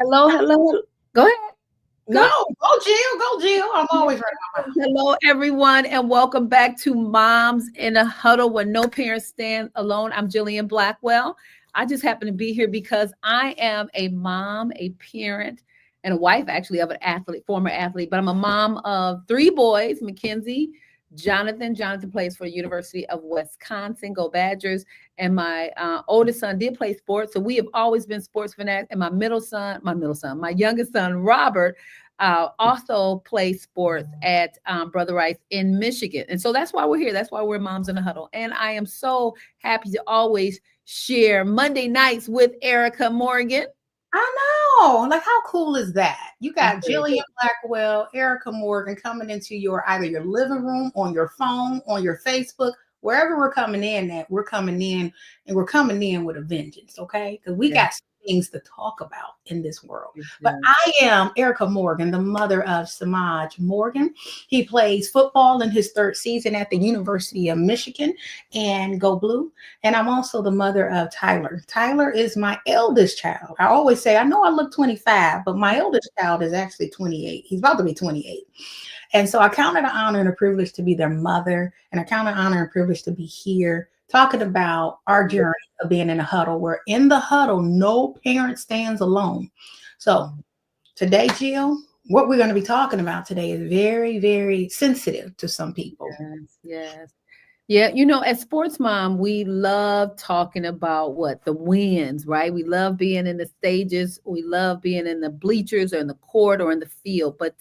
Hello, hello. Go ahead. Go No, go Jill, go Jill. I'm ahead. always running my mouth. Hello, everyone, and welcome back to Moms in a Huddle where no parents stand alone. I'm Jillian Blackwell. I just happen to be here because I am a mom, a parent, and a wife, actually, of an athlete, former athlete, but I'm a mom of three boys, Mackenzie, Jonathan. Jonathan plays for the University of Wisconsin, go Badgers. And my oldest son did play sports. So we have always been sports fanatics. And my youngest son, Robert, also play sports at Brother Rice in Michigan. And so that's why we're here. That's why we're Moms in the Huddle. And I am so happy to always share Monday nights with Erica Morgan. I know. Like, how cool is that? You That's got very Jillian cool. Blackwell, Erica Morgan coming into your either your living room, on your phone, on your Facebook, wherever we're coming in at, we're coming in and we're coming in with a vengeance, okay? Because we Yeah, got some things to talk about in this world. we But do. I am Erica Morgan, the mother of Samaj Morgan. He plays football in his third season at the University of Michigan and Go Blue. And I'm also the mother of Tyler. Tyler is my eldest child. I always say, I know I look 25, but my eldest child is actually 28. He's about to be 28. And so I count it an honor and a privilege to be their mother. And I count it an honor and privilege to be here talking about our journey of being in a huddle, where in the huddle, no parent stands alone. So today, Jill, what we're going to be talking about today is very, very sensitive to some people. Yes, yes. Yeah, as sports mom, we love talking about what the wins, right? We love being in the stages, we love being in the bleachers or in the court or in the field, but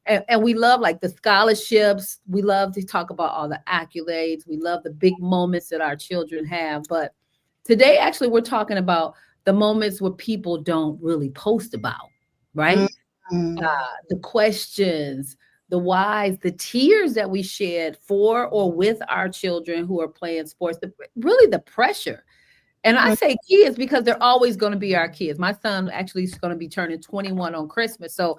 and we love like the scholarships. We love to talk about all the accolades. We love the big moments that our children have. But today, actually, we're talking about the moments where people don't really post about, right? Mhm. The questions, the whys, the tears that we shed for or with our children who are playing sports, really the pressure. And I say kids because they're always going to be our kids. My son actually is going to be turning 21 on Christmas. So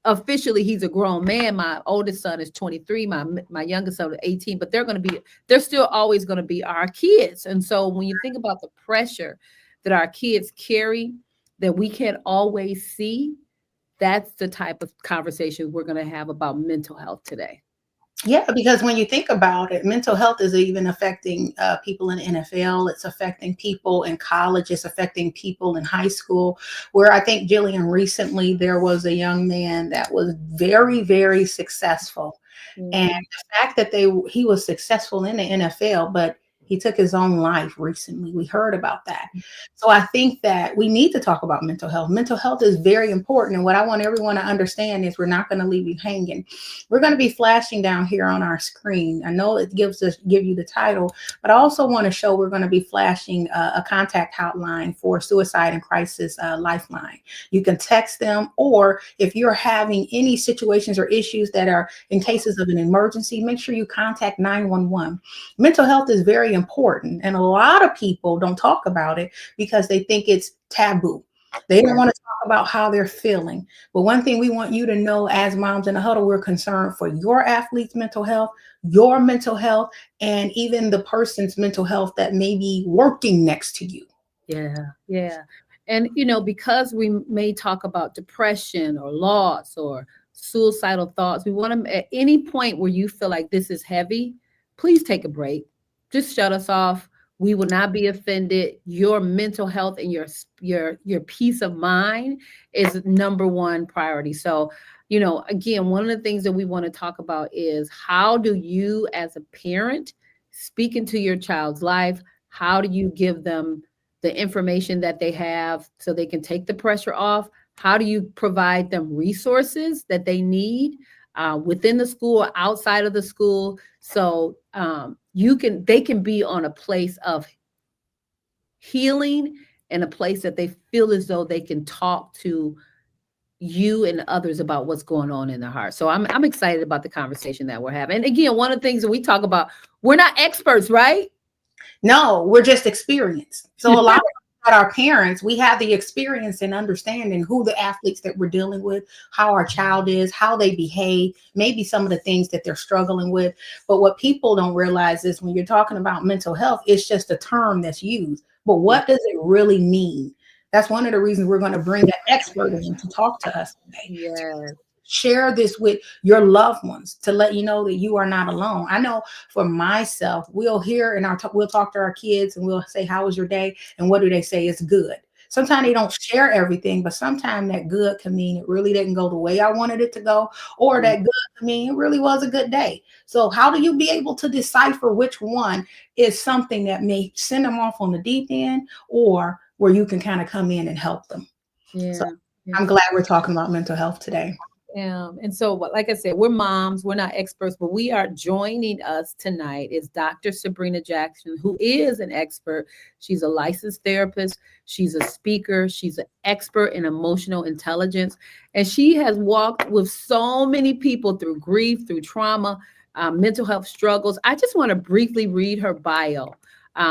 officially he's a grown man. My oldest son is 23, my youngest son is 18, but they're still always going to be our kids. And so when you think about the pressure that our kids carry that we can't always see, that's the type of conversation we're going to have about mental health today. Yeah, because when you think about it, mental health is even affecting people in the NFL. It's affecting people in college. It's affecting people in high school. Where I think, Jillian, recently there was a young man that was very, very successful, and Mhm. the fact that he was successful in the NFL, but he took his own life recently. We heard about that. So I think that we need to talk about mental health. Mental health is very important. And what I want everyone to understand is we're not going to leave you hanging. We're going to be flashing down here on our screen. I know it give you the title, but I also want to show we're going to be flashing a contact hotline for suicide and crisis lifeline. You can text them, or if you're having any situations or issues that are in cases of an emergency, make sure you contact 911. Mental health is very important, and a lot of people don't talk about it because they think it's taboo. They don't Yeah. want to talk about how they're feeling. But one thing we want you to know, as Moms in the Huddle, we're concerned for your athlete's mental health, your mental health, and even the person's mental health that may be working next to you. Yeah. Yeah. And, because we may talk about depression or loss or suicidal thoughts, we want to, at any point where you feel like this is heavy, please take a break. Just shut us off. We will not be offended. Your mental health and your peace of mind is number one priority. So, again, one of the things that we want to talk about is how do you, as a parent, speak into your child's life? How do you give them the information that they have so they can take the pressure off? How do you provide them resources that they need within the school or outside of the school? So they can be on a place of healing and a place that they feel as though they can talk to you and others about what's going on in their heart. So I'm excited about the conversation that we're having. And again, one of the things that we talk about, we're not experts, right? No, we're just experienced. So a lot of our parents, we have the experience and understanding who the athletes that we're dealing with, how our child is, how they behave, maybe some of the things that they're struggling with. But what people don't realize is when you're talking about mental health, it's just a term that's used. But Yeah. what does it really mean? That's one of the reasons we're going to bring an expert in to talk to us today. Yes. Share this with your loved ones to let you know that you are not alone. I know for myself, we'll hear in our talk, we'll talk to our kids and we'll say, "How was your day?" And what do they say? It's good. Sometimes they don't share everything, but sometimes that good can mean it really didn't go the way I wanted it to go, or that good can mean it really was a good day. So how do you be able to decipher which one is something that may send them off on the deep end, or where you can kind of come in and help them? So Yeah. Yeah. I'm glad we're talking about mental health today. And so, like I said, we're moms, we're not experts, but we are joining us tonight is Dr. Sabrina Jackson, who is an expert. She's a licensed therapist, she's a speaker, she's an expert in emotional intelligence, and she has walked with so many people through grief, through trauma, mental health struggles. I just want to briefly read her bio.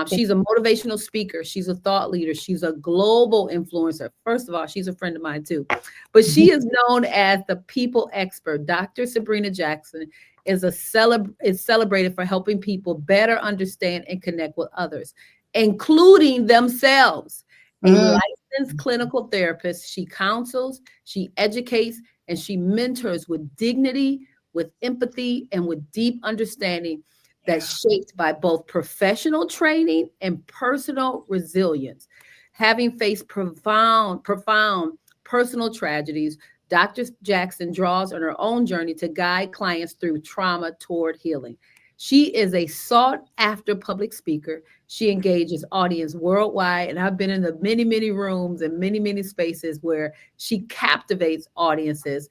She's a motivational speaker. She's a thought leader. She's a global influencer. First of all, she's a friend of mine too. But she is known as the people expert. Dr. Sabrina Jackson is celebrated for helping people better understand and connect with others, including themselves. A Mm, licensed clinical therapist, she counsels, she educates, and she mentors with dignity, with empathy, and with deep understanding yeah. that's shaped by both professional training and personal resilience. Having faced profound personal tragedies, Dr. Jackson draws on her own journey to guide clients through trauma toward healing. She is a sought after public speaker. She engages audience worldwide, and I've been in the many rooms and many spaces where she captivates audiences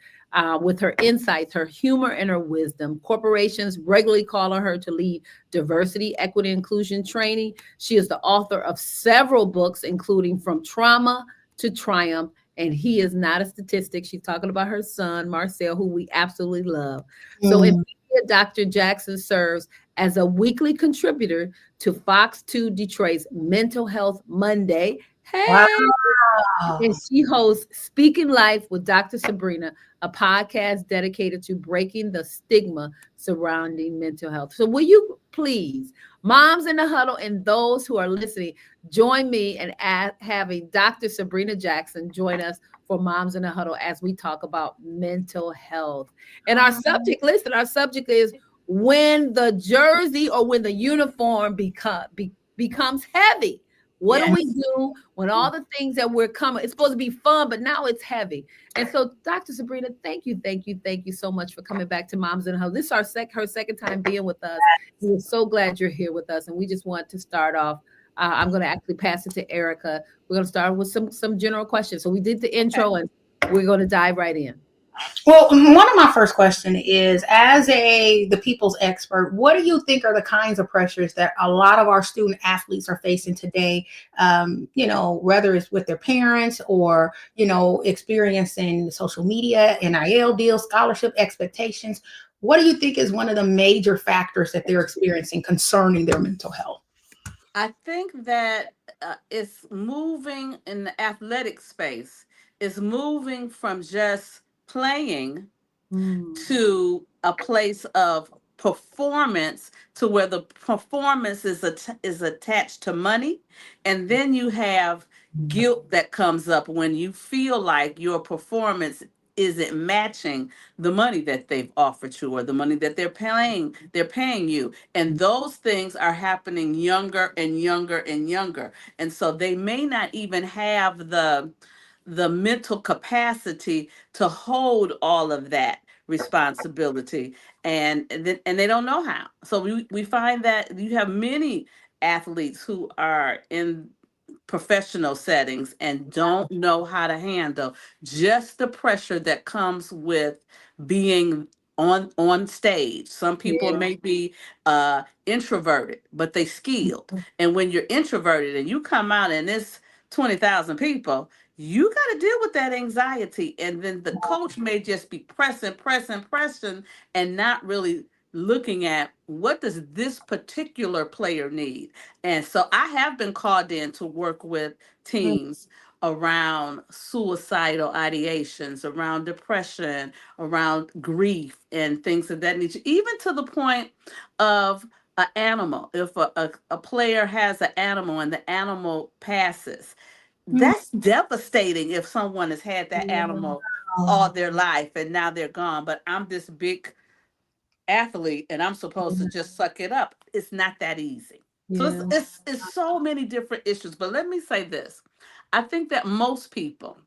with her insights, her humor, and her wisdom. Corporations regularly call on her to lead diversity, equity, inclusion training. She is the author of several books, including From Trauma to Triumph, and he is not a statistic. She's talking about her son, Marcel, who we absolutely love. So in Mm, media, Dr. Jackson serves as a weekly contributor to Fox 2 Detroit's Mental Health Monday. wow. Hey, and she hosts Speaking Life with Dr. Sabrina, a podcast dedicated to breaking the stigma surrounding mental health. So, will you please, moms in the huddle and those who are listening, join me in having Dr. Sabrina Jackson join us for Moms in the Huddle as we talk about mental health. And our subject is when the jersey or when the uniform becomes heavy. What do we Yes. do when all the things that we're coming? It's supposed to be fun, but now it's heavy. And so, Dr. Sabrina, thank you so much for coming back to Moms in the House. This is her second time being with us. We're so glad you're here with us, and we just want to start off. I'm going to actually pass it to Erica. We're going to start with some general questions. So we did the intro, and we're going to dive right in. Well, one of my first question is, as the people's expert, what do you think are the kinds of pressures that a lot of our student athletes are facing today? Whether it's with their parents or experiencing social media, NIL deals, scholarship expectations. What do you think is one of the major factors that they're experiencing concerning their mental health? I think that it's moving in the athletic space. It's moving from just playing Mm. to a place of performance, to where the performance is attached to money, and then you have guilt that comes up when you feel like your performance isn't matching the money that they've offered you, or the money that they're paying you, and those things are happening younger and younger and younger, and so they may not even have the mental capacity to hold all of that responsibility, and they don't know how. So we find that you have many athletes who are in professional settings and don't know how to handle just the pressure that comes with being on stage. Some people Yeah. may be introverted, but they skilled. And when you're introverted and you come out and it's 20,000 people, you got to deal with that anxiety. And then the coach may just be pressing, and not really looking at what does this particular player need. And so I have been called in to work with teams around suicidal ideations, around depression, around grief, and things of that nature, even to the point of an animal. If a player has an animal and the animal passes, That's devastating if someone has had that animal Wow. all their life and now they're gone. But I'm this big athlete and I'm supposed to just suck it up. It's not that easy. So Yeah. it's so many different issues. But let me say this. I think that most people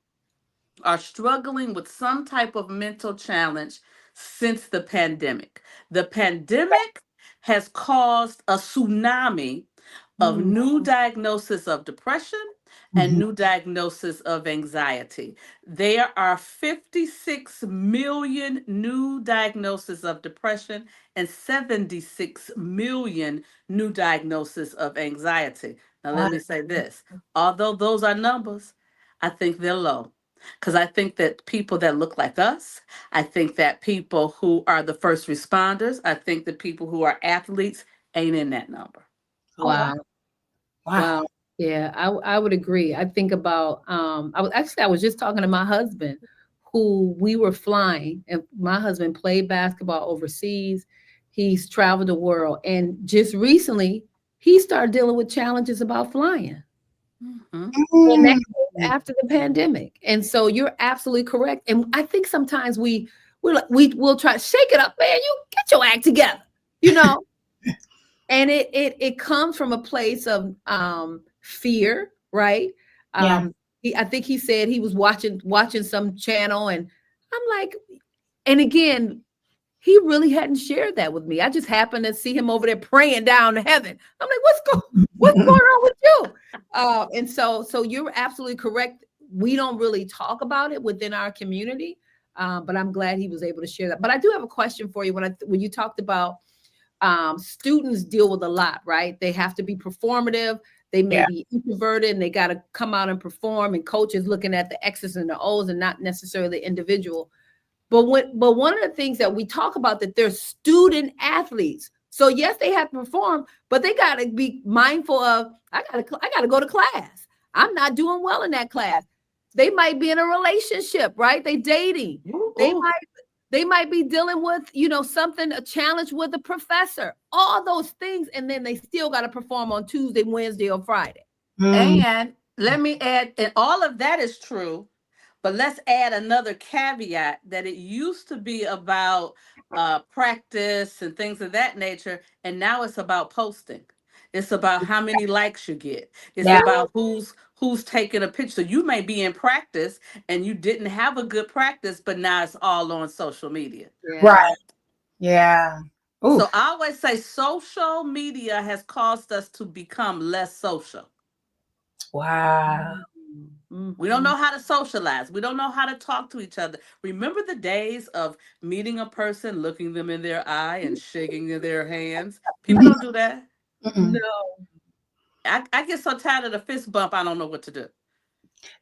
are struggling with some type of mental challenge since the pandemic. The pandemic has caused a tsunami of Mm. new diagnosis of depression and Mhm. new diagnosis of anxiety. There are 56 million new diagnoses of depression and 76 million new diagnoses of anxiety. Now, Wow. let me say this. Although those are numbers, I think they're low. Because I think that people that look like us, I think that people who are the first responders, I think that people who are athletes ain't in that number. Oh, wow. Wow. Wow. Wow. Yeah, I would agree. I think about I was just talking to my husband who we were flying, and my husband played basketball overseas. He's traveled the world, and just recently he started dealing with challenges about flying. Mhm. And that Mm. came after the pandemic. And so you're absolutely correct. And I think sometimes we'll try to shake it up, man. You get your act together, you know. And it comes from a place of fear, right? Yeah. I think he said he was watching some channel, and I'm like, and again, he really hadn't shared that with me. I just happened to see him over there praying down to heaven. I'm like, what's going on with you? And so you're absolutely correct. We don't really talk about it within our community, but I'm glad he was able to share that. But I do have a question for you when you talked about students deal with a lot, right? They have to be performative. They may Yeah. be introverted and they got to come out and perform. And coaches looking at the X's and the O's and not necessarily the individual. But one of the things that we talk about that they're student athletes. So yes, they have to perform, but they got to be mindful of I got to go to class. I'm not doing well in that class. They might be in a relationship, right? They dating. Ooh, They ooh. might they might be dealing with, something, a challenge with a professor, all those things, and then they still got to perform on Tuesday, Wednesday, or Friday. Mm. And let me add, and all of that is true, but let's add another caveat that it used to be about practice and things of that nature, and now it's about posting. It's about how many likes you get. It's Yeah. about who's taking a picture. So you may be in practice and you didn't have a good practice, but now it's all on social media. Right. Yeah. Yeah. So Oof. I always say social media has caused us to become less social. Wow. We don't Mhm. know how to socialize. We don't know how to talk to each other. Remember the days of meeting a person, looking them in their eye, and shaking their hands? People don't do that. Mm-mm. No. I get so tired of the fist bump, I don't know what to do.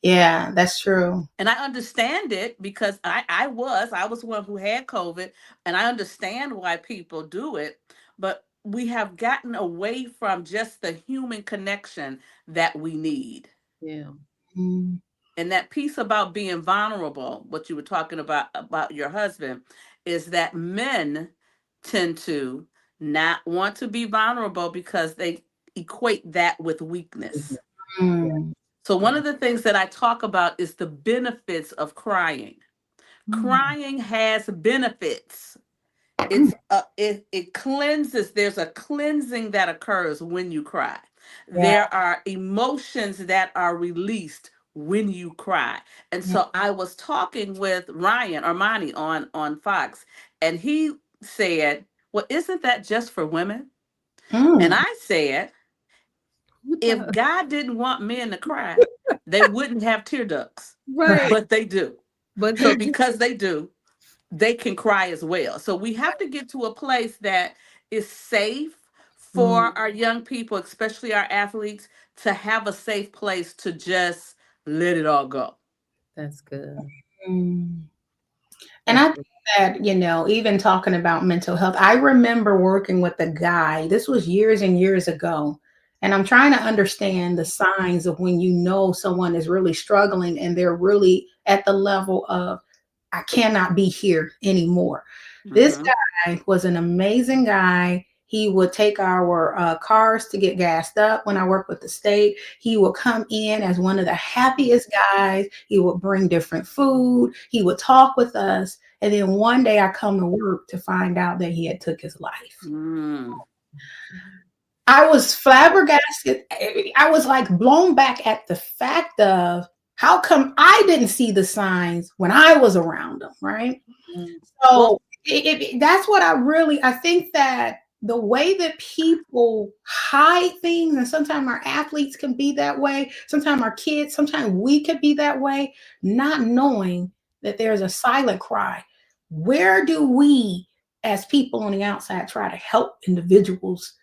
Yeah, that's true. And I understand it because I was one who had COVID, and I understand why people do it. But we have gotten away from just the human connection that we need. Yeah. Mm. And that piece about being vulnerable, what you were talking about your husband, is that men tend to not want to be vulnerable because they equate that with weakness. Yeah. Mm. So one Yeah. of the things that I talk about is the benefits of crying. Mm. Crying has benefits. Mm. It cleanses. There's a cleansing that occurs when you cry. Yeah. There are emotions that are released when you cry. And Mm. so I was talking with Ryan Armani on Fox, and he said, well, isn't that just for women? And Mm. I said, Who if does? God didn't want men to cry, they wouldn't have tear ducts, Right. Right. but they do. But So they do. because they do, they can cry as well. So we have to get to a place that is safe Mm, for our young people, especially our athletes, to have a safe place to just let it all go. that's good. Mm. And I That's think good. that, even talking about mental health, I remember working with a guy, this was years and years ago. And I'm trying to understand the signs of when you know someone is really struggling and they're really at the level of, I cannot be here anymore. This Hmm. guy was an amazing guy. He would take our cars to get gassed up when I worked with the state. He would come in as one of the happiest guys. He would bring different food. He would talk with us. And then one day I come to work to find out that he had took his life. Mm. I was flabbergasted. I was like blown back at the fact of how come I didn't see the signs when I was around him, right? So Well, that's what I think that the way that people hide things, and sometimes our athletes can be that way, sometimes our kids, sometimes we could be that way, not knowing that there's a silent cry. Where do we, as people on the outside, try to help individuals?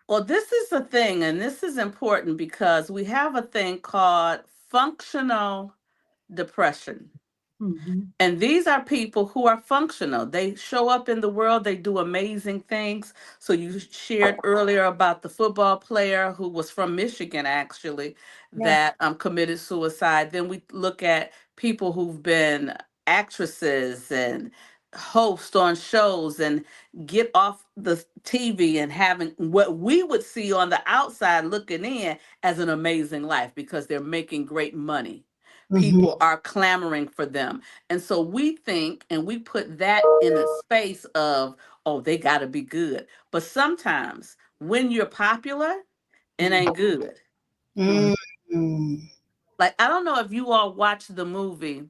well, this is the thing, and this is important because we have a thing called functional depression. Mhm. And these are people who are functional. They show up in the world, they do amazing things. So you shared earlier about the football player who was from Michigan, actually, Yeah. that committed suicide. Then we look at people who've been actresses and host on shows and get off the TV and having what we would see on the outside looking in as an amazing life because they're making great money. Mhm. People are clamoring for them. And so we think and we put that in a space of, oh, they got to be good. But sometimes when you're popular, it ain't good. Right. Mm. Like, I don't know if you all watched the movie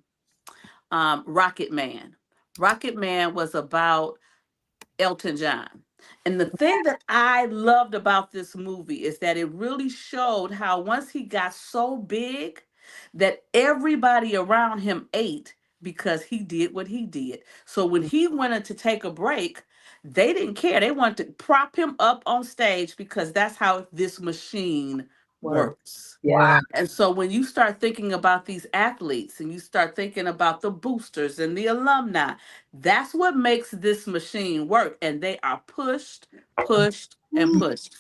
Rocket Man. Rocket Man was about Elton John. And the thing that I loved about this movie is that it really showed how once he got so big that everybody around him ate because he did what he did. So when he wanted to take a break, they didn't care. They wanted to prop him up on stage because that's how this machine Work. works. Yeah. And so when you start thinking about these athletes and you start thinking about the boosters and the alumni, that's what makes this machine work. And they are pushed, pushed, and Mm. pushed.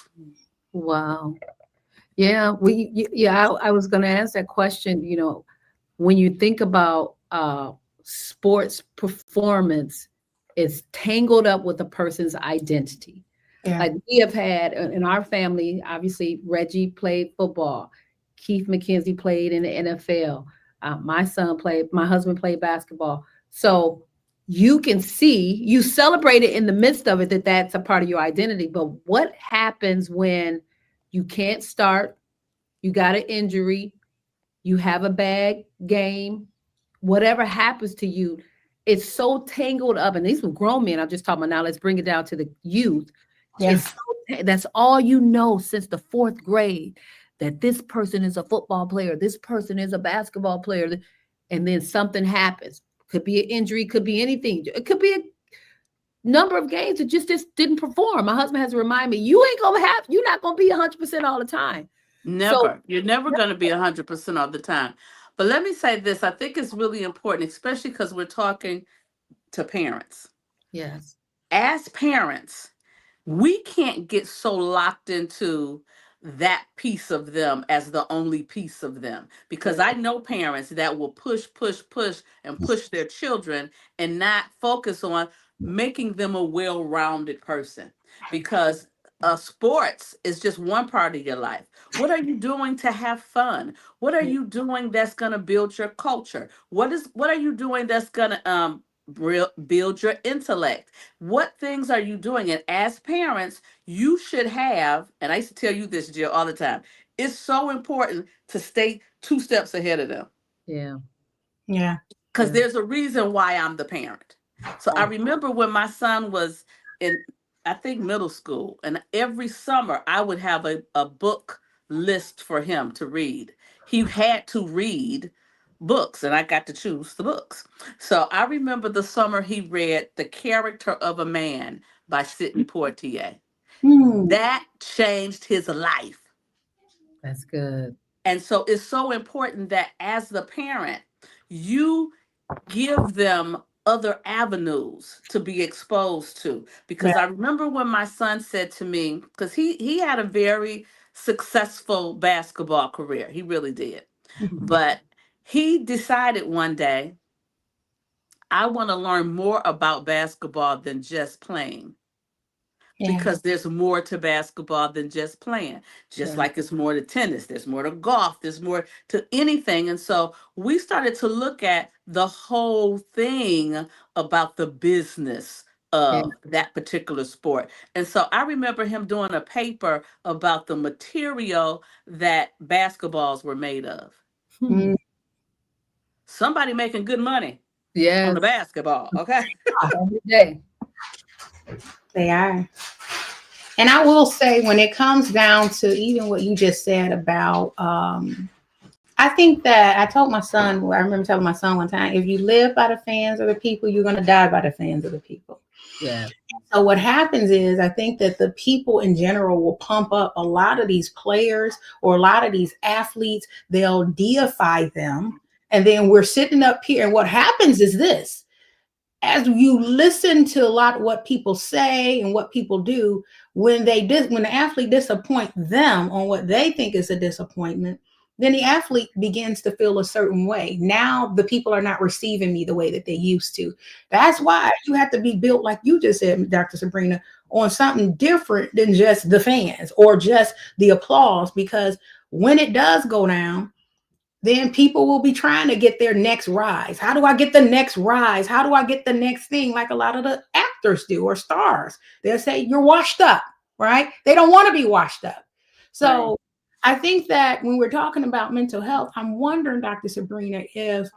Wow. Yeah. Yeah. I was going to ask that question. When you think about sports performance, it's tangled up with a person's identity. Yeah. Like we have had in our family, obviously Reggie played football, Keith McKenzie played in the NFL. My husband played basketball. So you can see, you celebrate it in the midst of it that that's a part of your identity. But what happens when you can't start, you got an injury, you have a bad game, whatever happens to you, it's so tangled up. And these were grown men. I'm just talking about now. Let's bring it down to the youth. Yeah. That's all you know since the fourth grade, that this person is a football player, this person is a basketball player, and then something happens. Could be an injury, could be anything. It could be a number of games that just didn't perform. My husband has to remind me, you're not gonna be 100% all the time. So Never. You're never going to be 100% all the time. But let me say this, I think it's really important, especially because we're talking to parents. yes, As parents, we can't get so locked into that piece of them as the only piece of them because I know parents that will push push push and push their children and not focus on making them a well-rounded person because sports is just one part of your life. What are you doing to have fun? What are you doing that's going to build your culture? What are you doing that's going to build your intellect? What things are you doing? And as parents, you should have, and I used to tell you this, Jill, all the time. It's so important to stay 2 steps ahead of them yeah, Yeah. because yeah. there's a reason why I'm the parent. So I remember when my son was in, I think, middle school, and every summer I would have a book list for him to read. He had to read books, and I got to choose the books. So I remember the summer he read The Character of a Man by Sidney Poitier. Mm. That changed his life. That's good. And so it's so important that as the parent, you give them other avenues to be exposed to. Yeah. Because I remember when my son said to me, because he had a very successful basketball career, he really did. Mhm. But he decided one day, I want to learn more about basketball than just playing. Yeah. because there's more to basketball than just playing. Just Sure. like there's more to tennis, there's more to golf, there's more to anything. And so we started to look at the whole thing about the business Yeah. of that particular sport. And so I remember him doing a paper about the material that basketballs were made of. Hmm. Mm. Somebody making good money on the Yes. basketball, okay? Every day. They are. And I will say, when it comes down to even what you just said about, I think that I told my son, I remember telling my son one time, if you live by the fans of the people, you're going to die by the fans of the people. Yeah. So what happens is, I think that the people in general will pump up a lot of these players or a lot of these athletes. They'll deify them. And then we're sitting up here. And what happens is this: as you listen to a lot of what people say and what people do, when when the athlete disappoint them on what they think is a disappointment, then the athlete begins to feel a certain way. Now the people are not receiving me the way that they used to. That's why you have to be built, like you just said, Dr. Sabrina, on something different than just the fans or just the applause, because when it does go down, then people will be trying to get their next rise. How do I get the next rise? How do I get the next thing? Like a lot of the actors do, or stars. They'll say, you're washed up, right? They don't want to be washed up. Right. So I think that when we're talking about mental health, I'm wondering, Dr. Sabrina, if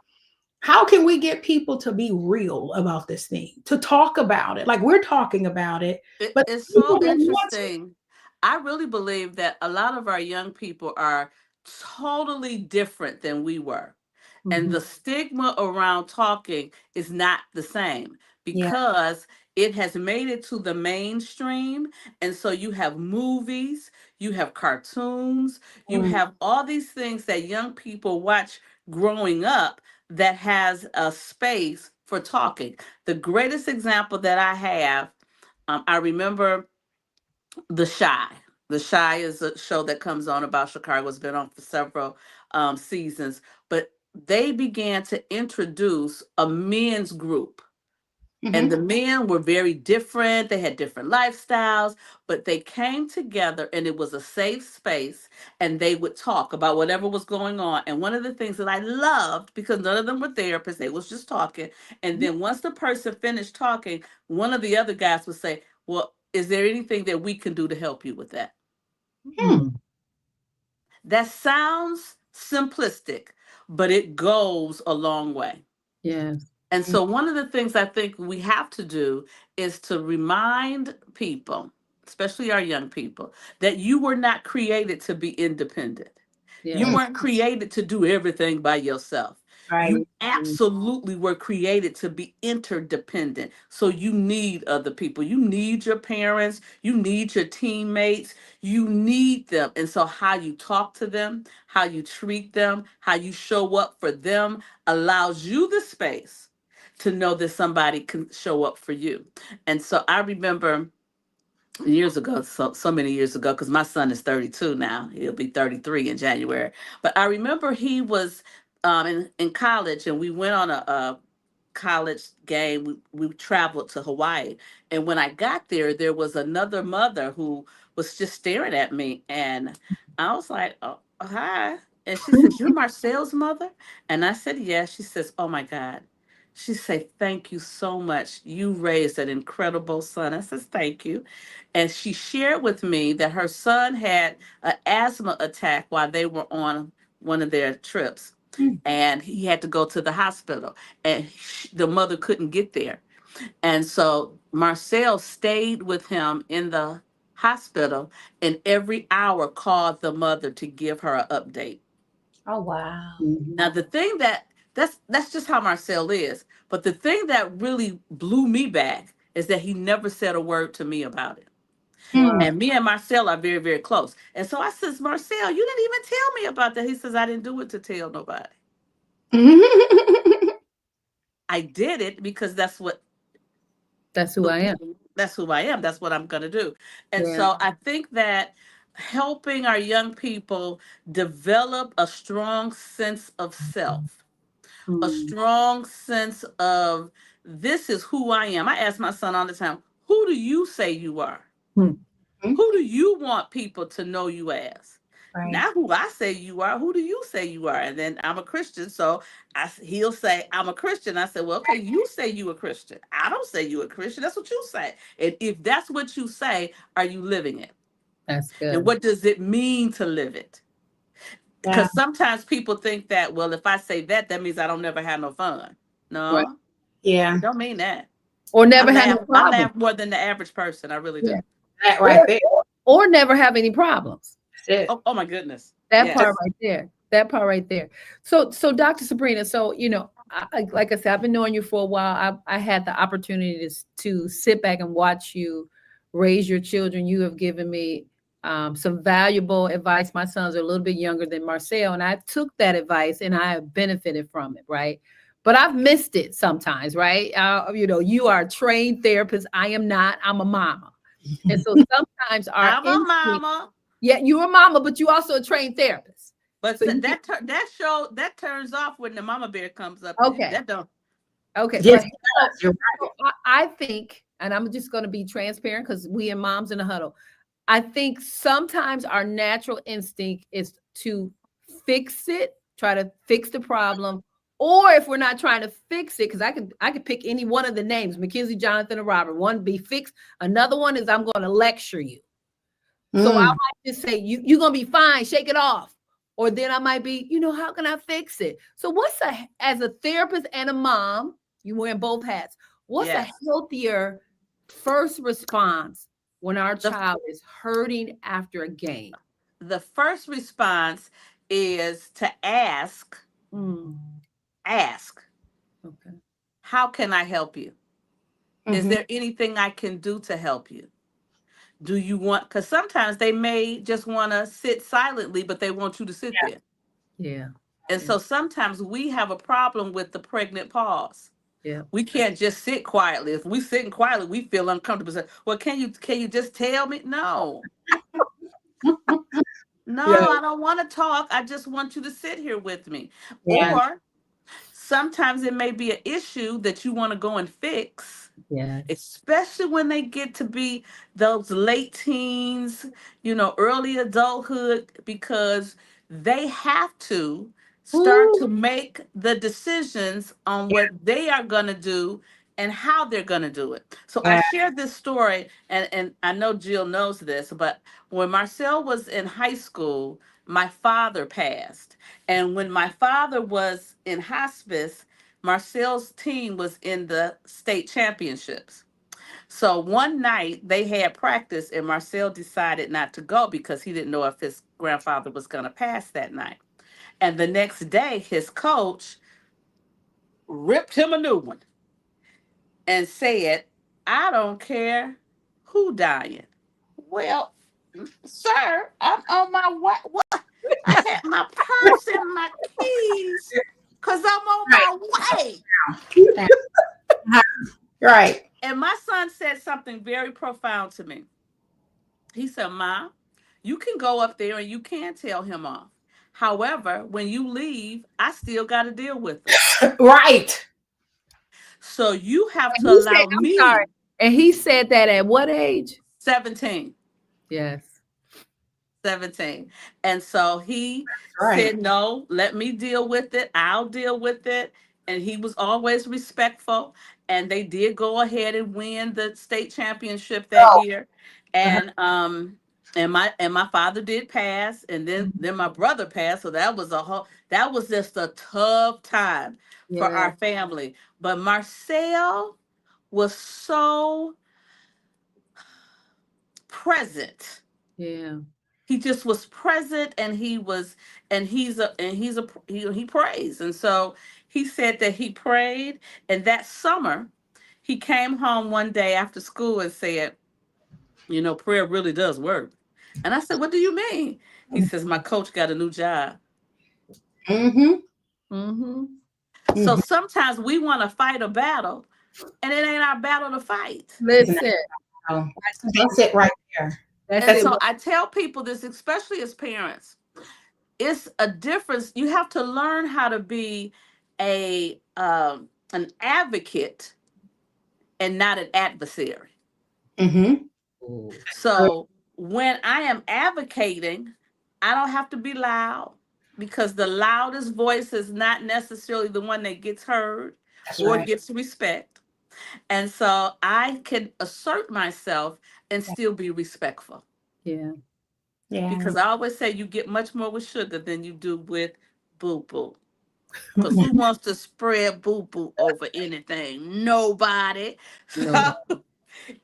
how can we get people to be real about this thing, to talk about it? Like we're talking about it, but It's people so don't want to. interesting. I really believe that a lot of our young people are totally different than we were. And Mhm. the stigma around talking is not the same Yeah. because it has made it to the mainstream. And so you have movies, you have cartoons, you Mm. have all these things that young people watch growing up that has a space for talking. The greatest example that I have, I remember The Shy. The Shy is a show that comes on about Chicago. It's been on for several seasons, but they began to introduce a men's group. And Mhm. the men were very different. They had different lifestyles, but they came together and it was a safe space and they would talk about whatever was going on. And one of the things that I loved, because none of them were therapists, they was just talking. And then once the person finished talking, one of the other guys would say, well, is there anything that we can do to help you with that? Hmm. Hmm. That sounds simplistic, but it goes a long way. Yes. And so, one of the things I think we have to do is to remind people, especially our young people, that you were not created to be independent. You Yeah. Mm. weren't created to do everything by yourself. You Right. Mm. absolutely were created to be interdependent. So you need other people. You need your parents. You need your teammates. You need them. And so, how you talk to them, how you treat them, how you show up for them allows you the space to know that somebody can show up for you. And so, I remember years ago, so many years ago, because my son is 32 now. He'll be 33 in January. But I remember he was in college, and we went on a college game. We traveled to Hawaii, and when I got there, there was another mother who was just staring at me, and I was like, "Oh, hi." And she says, "You're Marcel's mother?" And I said, "Yes." She says, "Oh my God." She said, "Thank you so much. You raised an incredible son." I says, "Thank you." And she shared with me that her son had an asthma attack while they were on one of their trips, Mm. and he had to go to the hospital, and the mother couldn't get there. And so Marcel stayed with him in the hospital and every hour called the mother to give her an update. Oh, wow. Mhm. Now the thing that's just how Marcel is. But the thing that really blew me back is that he never said a word to me about it. Mm. Wow. And me and Marcel are very, very close. And so I says, Marcel, you didn't even tell me about that. He says, I didn't do it to tell nobody. I did it because That's who I am. that's who I am. That's what I'm going to do. And Yeah. so I think that helping our young people develop a strong sense of self, a Mm. strong sense of this is who I am. I ask my son all the time, who do you say you are? Hmm. Who do you want people to know you as? Right. Not who I say you are. Who do you say you are? And then I'm a Christian, so he'll say I'm a Christian. I said, well, okay, you say you a Christian. I don't say you a Christian. That's what you say. And if that's what you say, are you living it? That's And good. what does it mean to live it? Yeah. Because sometimes people think that, well, if I say that, that means I don't never have no fun. Right. No, Yeah. it don't mean that. Or I never have no laugh. I problem. laugh more than the average person. I really Yeah. do. That right there. Or never have any problems. That's it. Oh my goodness. That Yes. part right there. That part right there. So Dr. Sabrina, so like I said, I've been knowing you for a while. I had the opportunity to sit back and watch you raise your children. You have given me some valuable advice. My sons are a little bit younger than Marcel, and I took that advice and I have benefited from it, right? But I've missed it sometimes, right? You are a trained therapist. I am not. I'm a mama. And so sometimes our I'm a instinct, mama. yeah, you're a mama, but you also a trained therapist. But So you that turns off when the mama bear comes up. okay, That don't. okay. Yes, So, you're so I think, and I'm just going to be transparent because we and moms in the huddle. I think sometimes our natural instinct is to fix it, try to fix the problem, or if we're not trying to fix it, because I could pick any one of the names, Mackenzie, Jonathan, or Robert. One be fixed, another one is I'm going to lecture you. So I Mm. might just say, you're going to be fine, shake it off. Or then I might be, how can I fix it? So as a therapist and a mom, you wearing both hats, what's a Yes. healthier first response when our The child is hurting after a game? the first response is to ask, Mm, okay. how can I help you? Is Mhm. there anything I can do to help you? Do you want, because sometimes they may just want to sit silently, but they want you to sit there. Yeah. And Yeah. so sometimes we have a problem with the pregnant pause. Yeah. We can't just sit quietly. If we sitting quietly, we feel uncomfortable. Say, well, can you just tell me? No. No, Yeah. I don't want to talk. I just want you to sit here with me. Yeah. Or sometimes it may be an issue that you want to go and fix, Yes. especially when they get to be those late teens, early adulthood, because they have to start Ooh, to make the decisions on what they are going to do and how they're going to do it. So I Yeah. shared this story, and I know Jill knows this, but when Marcel was in high school, my father passed. And when my father was in hospice, Marcel's team was in the state championships. So one night they had practice, and Marcel decided not to go because he didn't know if his grandfather was going to pass that night. And the next day, his coach ripped him a new one and said, I don't care who dying. Well, sir, I'm on my way. What? I had my purse and my keys because I'm on my way. Right. Right. And my son said something very profound to me. He said, Ma, you can go up there and you can tell him off. However, when you leave, I still got to deal with him. Right. So you have and to he said, allow I'm sorry. me, And he said that at what age? 17. Yes. 17. And so he Right. said, no, let me deal with it. I'll deal with it. And he was always respectful. And they did go ahead and win the state championship that Oh. year. Uh-huh. And my father did pass, and then my brother passed. So that was just a tough time for Yeah. our family. But Marcel was so present. Yeah. He just was present, and he prays. And so he said that he prayed, and that summer he came home one day after school and said, prayer really does work. And I said, what do you mean? He says, my coach got a new job. Mm-hmm. Mm-hmm. So Mm-hmm. sometimes we want to fight a battle, and it ain't our battle to fight. Listen, That's it right there. that's And it. so I tell people this, especially as parents, it's a difference. You have to learn how to be an advocate and not an adversary. Mm-hmm. Ooh. So when I am advocating, I don't have to be loud because the loudest voice is not necessarily the one that gets heard That's or right. gets respect. And so I can assert myself and still be respectful. Yeah. Yeah. Because I always say you get much more with sugar than you do with boo boo. Because who wants to spread boo boo over anything? Nobody. No. So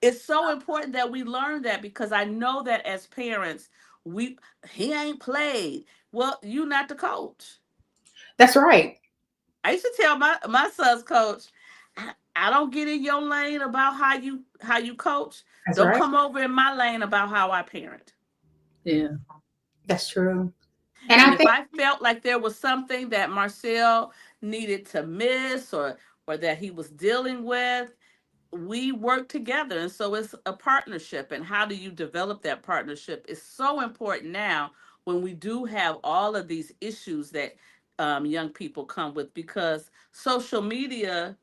it's so important that we learn that because I know that as parents, we he ain't played. Well, you not the coach. That's right. I used to tell my son's coach, I don't get in your lane about how you coach. That's Don't right. come over in my lane about how I parent. Yeah. That's true. And And I if think I felt like there was something that Marcel needed to miss or that he was dealing with, we work together. And so it's a partnership. And how do you develop that partnership is so important now when we do have all of these issues that young people come with because social media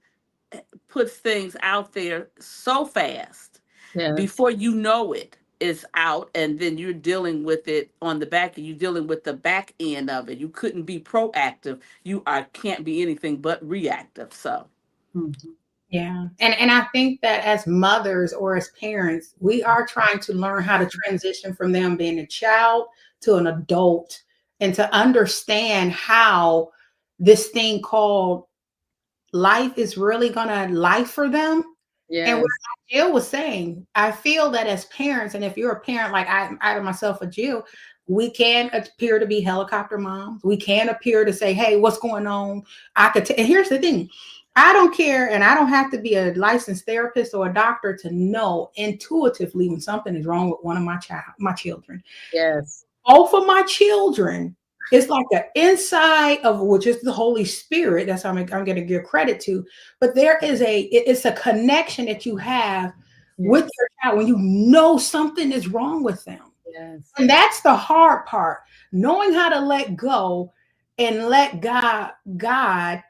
puts things out there so fast Yes. before you know it is out and then you're dealing with it on the back and you're dealing with the back end of it. You couldn't be proactive. You are can't be anything but reactive. So Mhm. yeah. And I think that as mothers or as parents, we are trying to learn how to transition from them being a child to an adult and to understand how this thing called life is really gonna life for them. And what Yes. Jill was saying, I feel that as parents, and if you're a parent like I myself or Jill, we can appear to be helicopter moms. We can appear to say, "Hey, what's going on?" And here's the thing: I don't care, and I don't have to be a licensed therapist or a doctor to know intuitively when something is wrong with one of my children. Yes. Both of my children, it's like an inside of which is the Holy Spirit. That's how I'm going to give credit to. But there is it's a connection that you have with Yes. your child when you know something is wrong with them. Yes. And that's the hard part, knowing how to let go and let God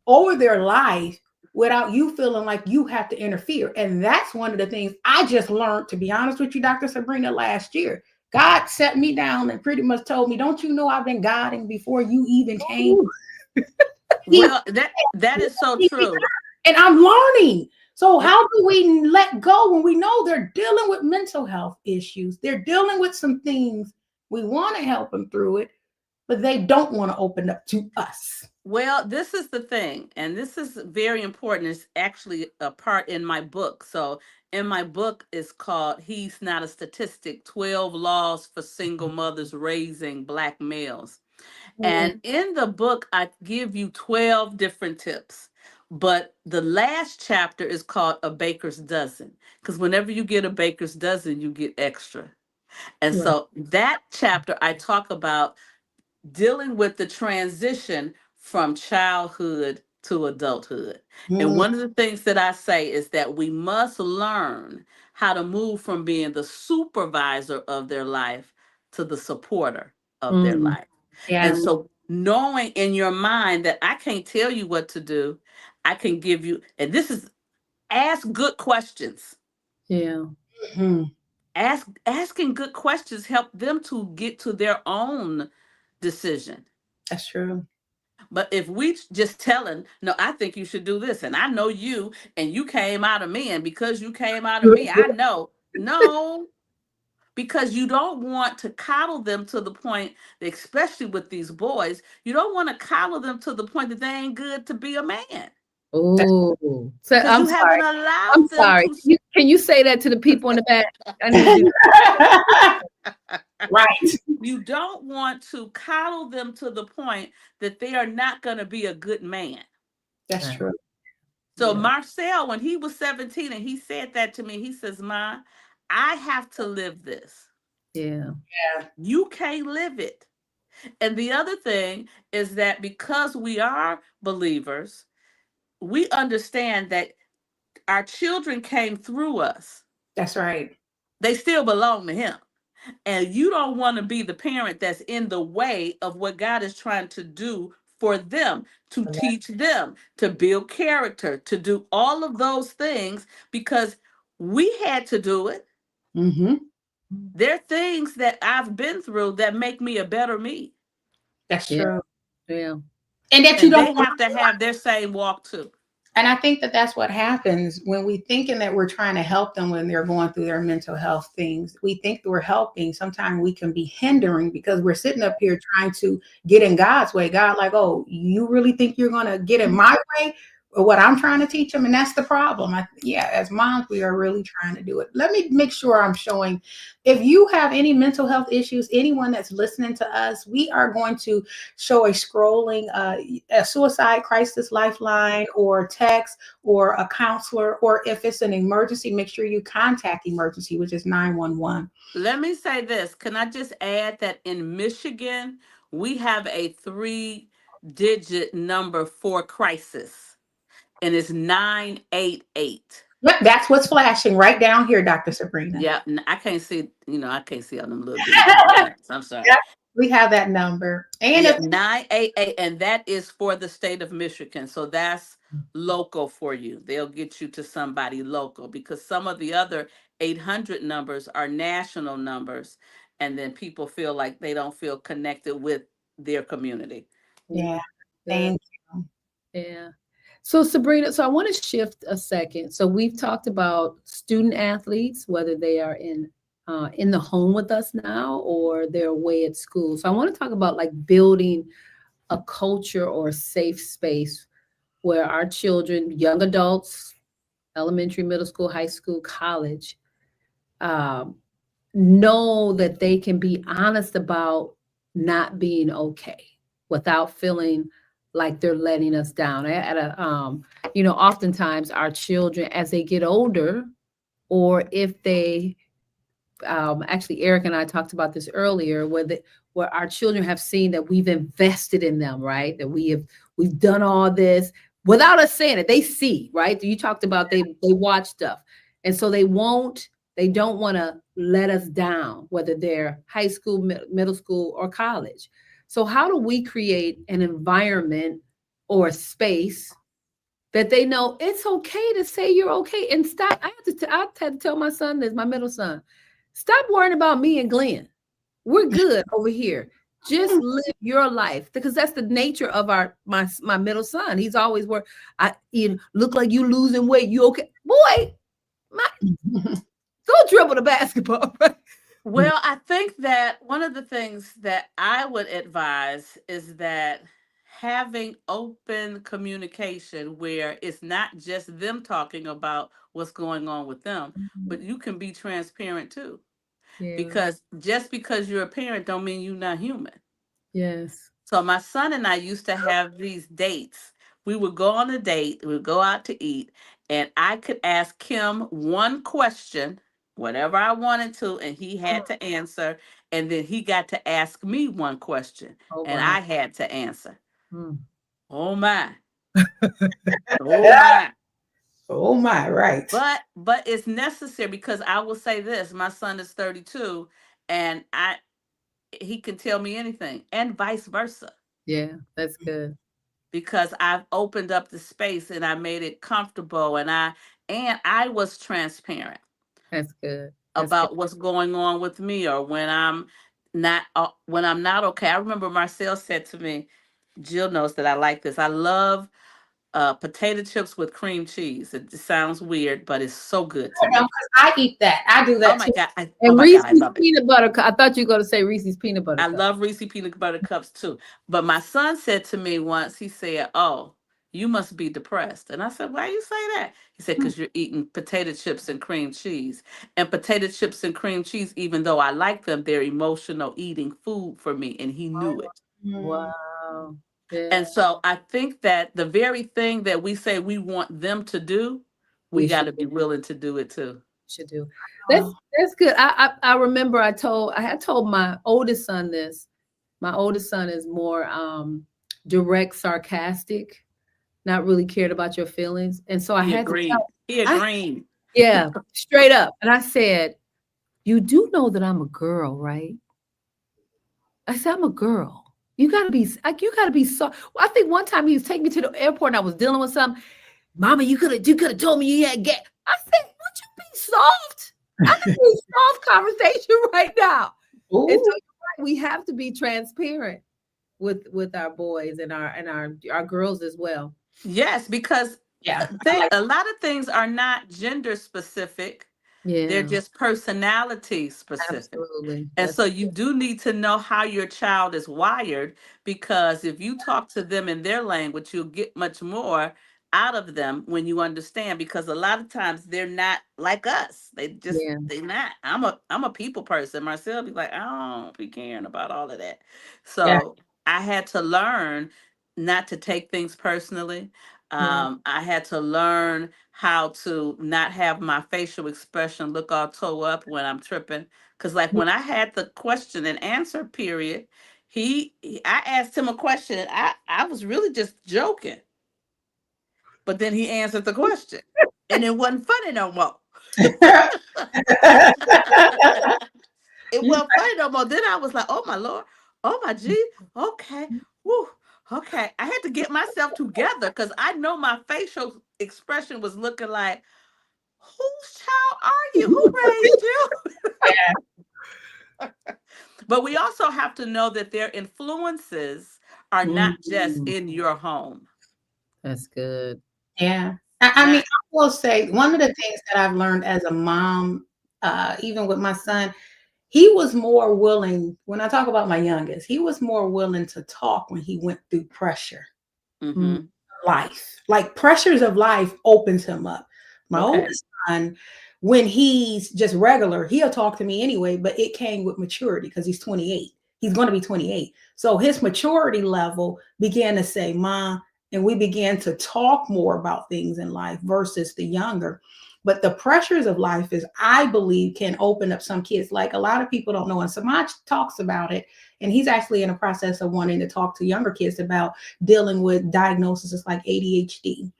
over their life without you feeling like you have to interfere. And that's one of the things I just learned, to be honest with you, Dr. Sabrina, last year. God set me down and pretty much told me, don't you know I've been guiding before you even came? Ooh. He, well that is so true. and I'm learning. So Yeah. how do we let go when we know they're dealing with mental health issues? They're dealing with some things. We want to help them through it, but they don't want to open up to us. Well, this is the thing, and this is very important. It's actually a part in my book. So, in my book, is called He's Not a Statistic 12 Laws for Single Mothers Raising Black Males. Mm, And in the book, I give you 12 different tips. But the last chapter is called A Baker's Dozen, because whenever you get a baker's dozen, you get extra. And Right. so, that chapter, I talk about dealing with the transition from childhood to adulthood. And mm, one of the things that I say is that we must learn how to move from being the supervisor of their life to the supporter of their Mm. life. And yeah. so knowing in your mind that I can't tell you what to do, I can give you, and this is ask good questions. Yeah. Mhm. Asking good questions help them to get to their own decision. That's true. But if we just telling, no, I think you should do this, and I know you, and you came out of me, and because you came out of me, I know. No, because you don't want to coddle them to the point, especially with these boys, you don't want to coddle them to the point that they ain't good to be a man. That's Oh, so Because I'm you haven't sorry. I'm allowed them sorry. to. Can you say that to the people in the back? I need you. right. You don't want to coddle them to the point that they are not going to be a good man. That's Right. true. So Yeah. Marcel, when he was 17 and he said that to me, he says, Ma, I have to live this. Yeah. Yeah. You can't live it. And the other thing is that because we are believers, we understand that our children came through us. That's right. They still belong to him. And you don't want to be the parent that's in the way of what God is trying to do for them, to teach them, to build character, to do all of those things because we had to do it. Mm-hmm. There are things that I've been through that make me a better me. That's Yeah. true. Yeah. And that you And don't. they have to have their same walk too. And I think that that's what happens when we thinking that we're trying to help them when they're going through their mental health things. We think that we're helping. Sometimes we can be hindering because we're sitting up here trying to get in God's way. God, like, oh, you really think you're going to get in my way or what I'm trying to teach them? And that's the problem. Yeah, as moms, we are really trying to do it. Let me make sure I'm showing. If you have any mental health issues, anyone that's listening to us, we are going to show a scrolling a suicide crisis lifeline or text or a counselor, or if it's an emergency, make sure you contact emergency, which is 911. Let me say this. Can I just add that in Michigan, we have a 3-digit number for crisis, and it's 988. Yep, that's what's flashing right down here, Dr. Sabrina. Yeah, I can't see, I can't see on them little bitty things. I'm sorry. Yep, we have that number. And Yeah, if 988, and that is for the state of Michigan. So that's local for you. They'll get you to somebody local, because some of the other 800 numbers are national numbers, and then people feel like they don't feel connected with their community. yeah, Good. thank you. Yeah. So Sabrina, so I want to shift a second. So we've talked about student athletes, whether they are in the home with us now or they're away at school. So I want to talk about like building a culture or a safe space where our children, young adults, elementary, middle school, high school, college, um, know that they can be honest about not being okay without feeling like they're letting us down. Oftentimes our children, as they get older, or if they, actually, Eric and I talked about this earlier, where our children have seen that we've invested in them, right? That we've done all this without us saying it. They see, right? You talked about they watch stuff, and so they don't want to let us down, whether they're high school, middle school, or college. So how do we create an environment or a space that they know it's okay to say you're okay and stop? I had to tell my son this, my middle son, stop worrying about me and Glenn. We're good over here. Just live your life, because that's the nature of my middle son. He's always you look like you losing weight. You okay, boy? Don't dribble the basketball. Right? Well, I think that one of the things that I would advise is that having open communication where it's not just them talking about what's going on with them, but you can be transparent too. Yeah. Because just because you're a parent don't mean you're not human. Yes. So my son and I used to have these dates. We would go on a date, we would go out to eat, and I could ask him one question, whatever I wanted to, and he had to answer. And then he got to ask me one question, Oh and wow. I had to answer. Mm. Oh my. Oh my. Oh my, right. But it's necessary, because I will say this, my son is 32, and he can tell me anything, and vice versa, Yeah, that's good. because I've opened up the space and I made it comfortable, and I was transparent That's good. That's good. about what's going on with me, or when I'm not okay. I remember Marcel said to me, Jill knows that I like this. I love potato chips with cream cheese. It just sounds weird, but it's so good to No, me. 'cause I eat that. I do Oh that my too. god! Oh And my god! I Reese's love it. peanut butter. I thought you were going to say Reese's peanut butter I cup. love Reese peanut butter cups too. But my son said to me once, he said, "Oh, you must be depressed." And I said, "Why you say that?" He said, Hmm. "Because you're eating potato chips and cream cheese. And potato chips and cream cheese, even though I like them, they're emotional eating food for me." And he knew it. Mm. Wow. Yeah, And so I think that the very thing that we say we want them to do, we we got should to be willing to do it too. do. That's good. I remember I had told my oldest son this. My oldest son is more direct, sarcastic, not really cared about your feelings. And so I He had to agreed. He I agreed. yeah, straight up. And I said, "You do know that I'm a girl, right?" I said, "I'm a girl. You gotta be like, you gotta be so." Well, I think one time he was taking me to the airport and I was dealing with something. Mama, you could have told me you had get. I said, "Would you be soft?" I'm having a soft conversation right now. And so Ooh, you're right, we have to be transparent with our boys and our girls as well. Yes, because yeah. I like a lot of things are not gender specific. They're Yeah, just personality specific. absolutely. And That's so you do need to know how your child is wired, because if you talk to them in their language, you'll get much more out of them when you understand, because a lot of times they're not like us. yeah, They not. I'm a people person myself. Be like, I don't be caring about all of that. yeah. So I had to learn not to take things personally. yeah. I had to learn how to not have my facial expression look all toe up when I'm tripping. Because, like, when I had the question and answer period, I asked him a question. And I was really just joking, but then he answered the question, and it wasn't funny no more. It You- wasn't funny no more. Then I was like, oh my Lord, oh my G, okay, whew, okay. I had to get myself together because I know my facial expression was looking like, whose child are you? Who raised you? But we also have to know that their influences are not just Mm, in your home. that's good. yeah. I mean, Not. I will say one of the things that I've learned as a mom, even with my son, he was more willing, when I talk about my youngest, he was more willing to talk when he went through pressure. Mm, Mm-hmm. Life. Like pressures of life opens him up. My Okay. oldest son, when he's just regular, he'll talk to me anyway, but it came with maturity because he's 28. He's going to be 28. So his maturity level began to say, Ma, and we began to talk more about things in life versus the younger. But the pressures of life is, I believe, can open up some kids. Like a lot of people don't know, and Samaj talks about it, and he's actually in the process of wanting to talk to younger kids about dealing with diagnoses like ADHD.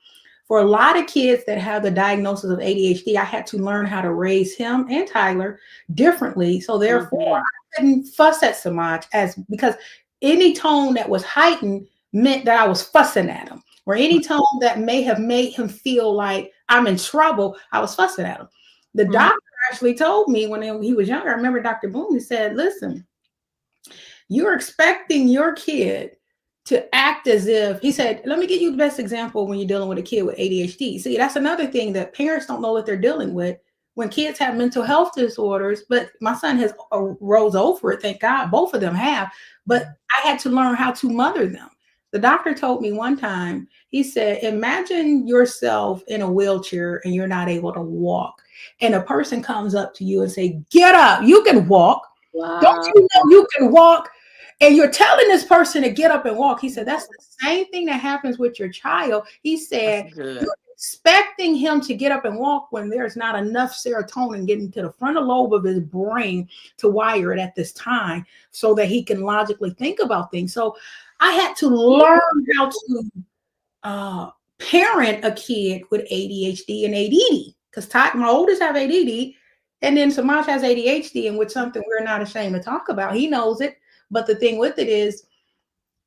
For a lot of kids that have the diagnosis of ADHD, I had to learn how to raise him and Tyler differently. So therefore, Mm-hmm. I couldn't fuss at Samaj as because any tone that was heightened meant that I was fussing at him. Or any tone that may have made him feel like I'm in trouble, I was fussing at him. The mm, doctor actually told me when he was younger, I remember Dr. Boone, he said, listen, you're expecting your kid to act as if he said, let me give you the best example when you're dealing with a kid with ADHD. See, that's another thing that parents don't know what they're dealing with when kids have mental health disorders. But my son has rose over it, thank God. Both of them have. But I had to learn how to mother them. The doctor told me one time, he said, imagine yourself in a wheelchair and you're not able to walk. And a person comes up to you and say, get up, you can walk. Don't wow. you know you can walk? And you're telling this person to get up and walk. He said, that's the same thing that happens with your child. He That's said, good. you're expecting him to get up and walk when there's not enough serotonin getting to the frontal lobe of his brain to wire it at this time so that he can logically think about things. So I had to learn how to uh, parent a kid with ADHD and ADD because my oldest have ADD, and then Samaj has ADHD, and with something we're not ashamed to talk about. He knows it, but the thing with it is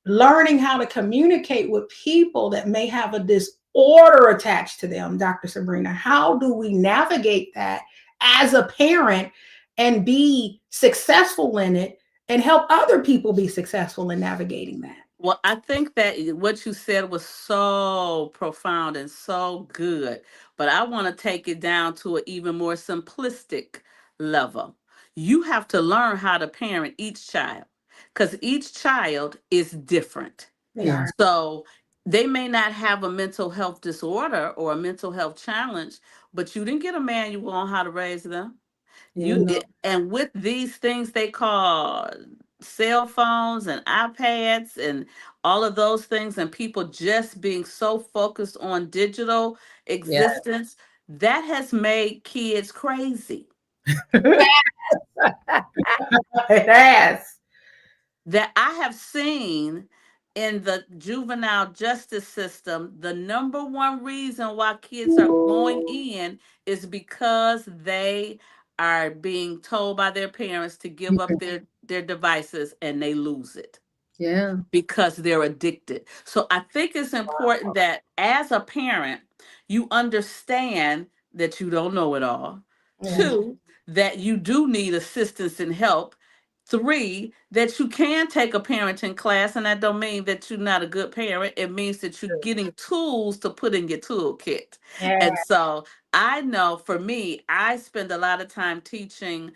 learning how to communicate with people that may have a disorder attached to them. Dr. Sabrina, how do we navigate that as a parent and be successful in it and help other people be successful in navigating that? Well, I think that what you said was so profound and so good, but I want to take it down to an even more simplistic level. You have to learn how to parent each child because each child is different. They Yeah, are. So they may not have a mental health disorder or a mental health challenge, but you didn't get a manual on how to raise them. yeah, And with these things they call cell phones and iPads and all of those things, and people just being so focused on digital yeah. existence, that has made kids crazy. It has. That I have seen in the juvenile justice system, the number one reason why kids are going in is because they are being told by their parents to give up their devices, and they lose it Yeah, because they're addicted. So I think it's important that as a parent, you understand that you don't know it all. Yeah. Two, that you do need assistance and help. 3, that you can take a parenting class, and that don't mean that you're not a good parent. It means that you're getting tools to put in your toolkit. Yeah. And so I know for me, I spend a lot of time teaching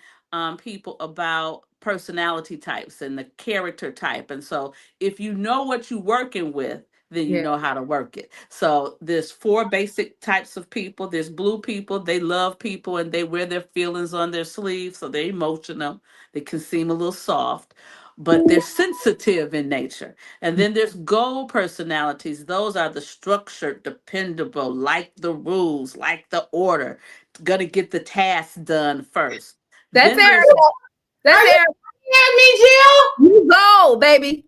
people about personality types and the character type. And so if you know what you're working with, then you Yeah. know how to work it. So there's 4 basic types of people. There's blue people, they love people and they wear their feelings on their sleeves, so they're emotional. They can seem a little soft, but they're sensitive in nature. And then there's gold personalities. Those are the structured, dependable, like the rules, like the order, gonna get the task done first. That's Then there's Erica. That's Are you Erica. hearing me, Jill? You go, baby.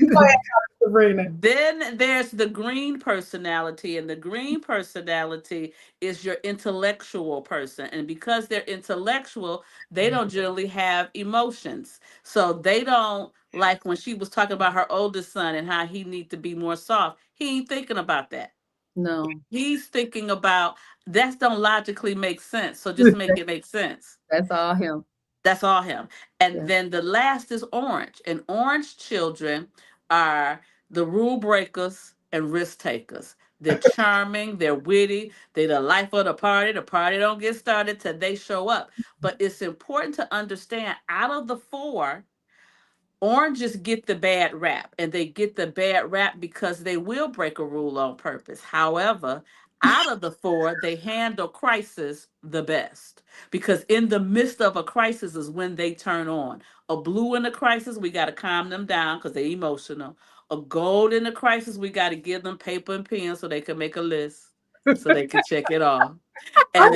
Go ahead, Sabrina. Then there's the green personality, and the green personality is your intellectual person. And because they're intellectual, they don't generally have emotions. So they don't, like when she was talking about her oldest son and how he need to be more soft. He ain't thinking about that. No, He's thinking about that don't logically make sense. So just make it make sense. that's all him. That's all him. And Yeah. then the last is orange. And orange children are the rule breakers and risk takers. They're charming, they're witty, they're the life of the party. The party don't get started till they show up. But it's important to understand out of the 4, oranges get the bad rap, and they get the bad rap because they will break a rule on purpose. However, out of the 4, they handle crisis the best because in the midst of a crisis is when they turn on. A blue in the crisis, we got to calm them down because they're emotional. A gold in the crisis, we got to give them paper and pen so they can make a list so they can check it off. And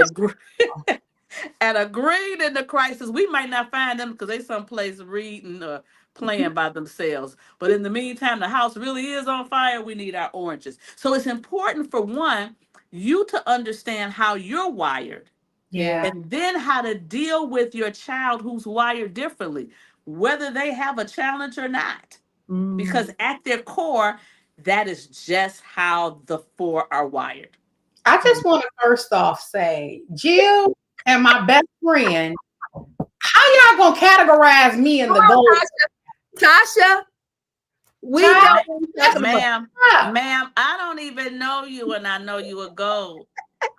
and a green in the crisis, we might not find them because they someplace reading or playing by themselves. But in the meantime, the house really is on fire. We need our oranges. So it's important for one, you to understand how you're wired, Yeah. and then how to deal with your child who's wired differently, whether they have a challenge or not. Because at their core, that is just how the 4 are wired. I just want to first off say, Jill and my best friend, how y'all gonna categorize me in the Come on, gold? Tasha, we Tasha, know what we're talking about. Ma'am, I don't even know you, and I know you a gold.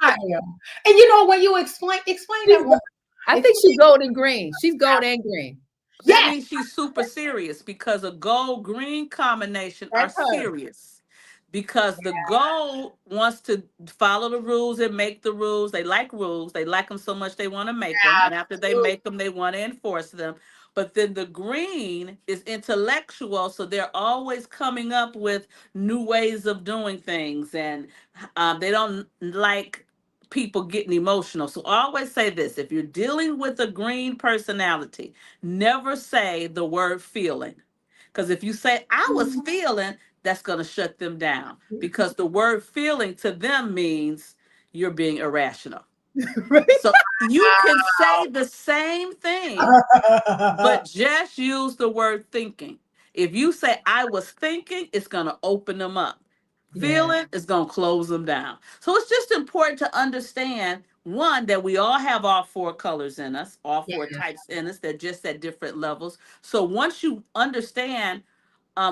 I am. And you know when you explain that one. I think she's gold and green. She's gold and green. That Yes, means she's super serious because a gold green combination are that's her. serious. Because the gold wants to follow the rules and make the rules. They like rules. They like them so much they want to make them. And after they Absolutely. make them, they want to enforce them. But then the green is intellectual. So they're always coming up with new ways of doing things. And they don't like people getting emotional. So I always say this, if you're dealing with a green personality, never say the word feeling. Because if you say, I was feeling, that's going to shut them down because the word feeling to them means you're being irrational. So you can say the same thing, but just use the word thinking. If you say, I was thinking, it's going to open them up. Feeling is going to close them down. So it's just important to understand one, that we all have all 4 colors in us, all 4 types in us. They're just at different levels. So once you understand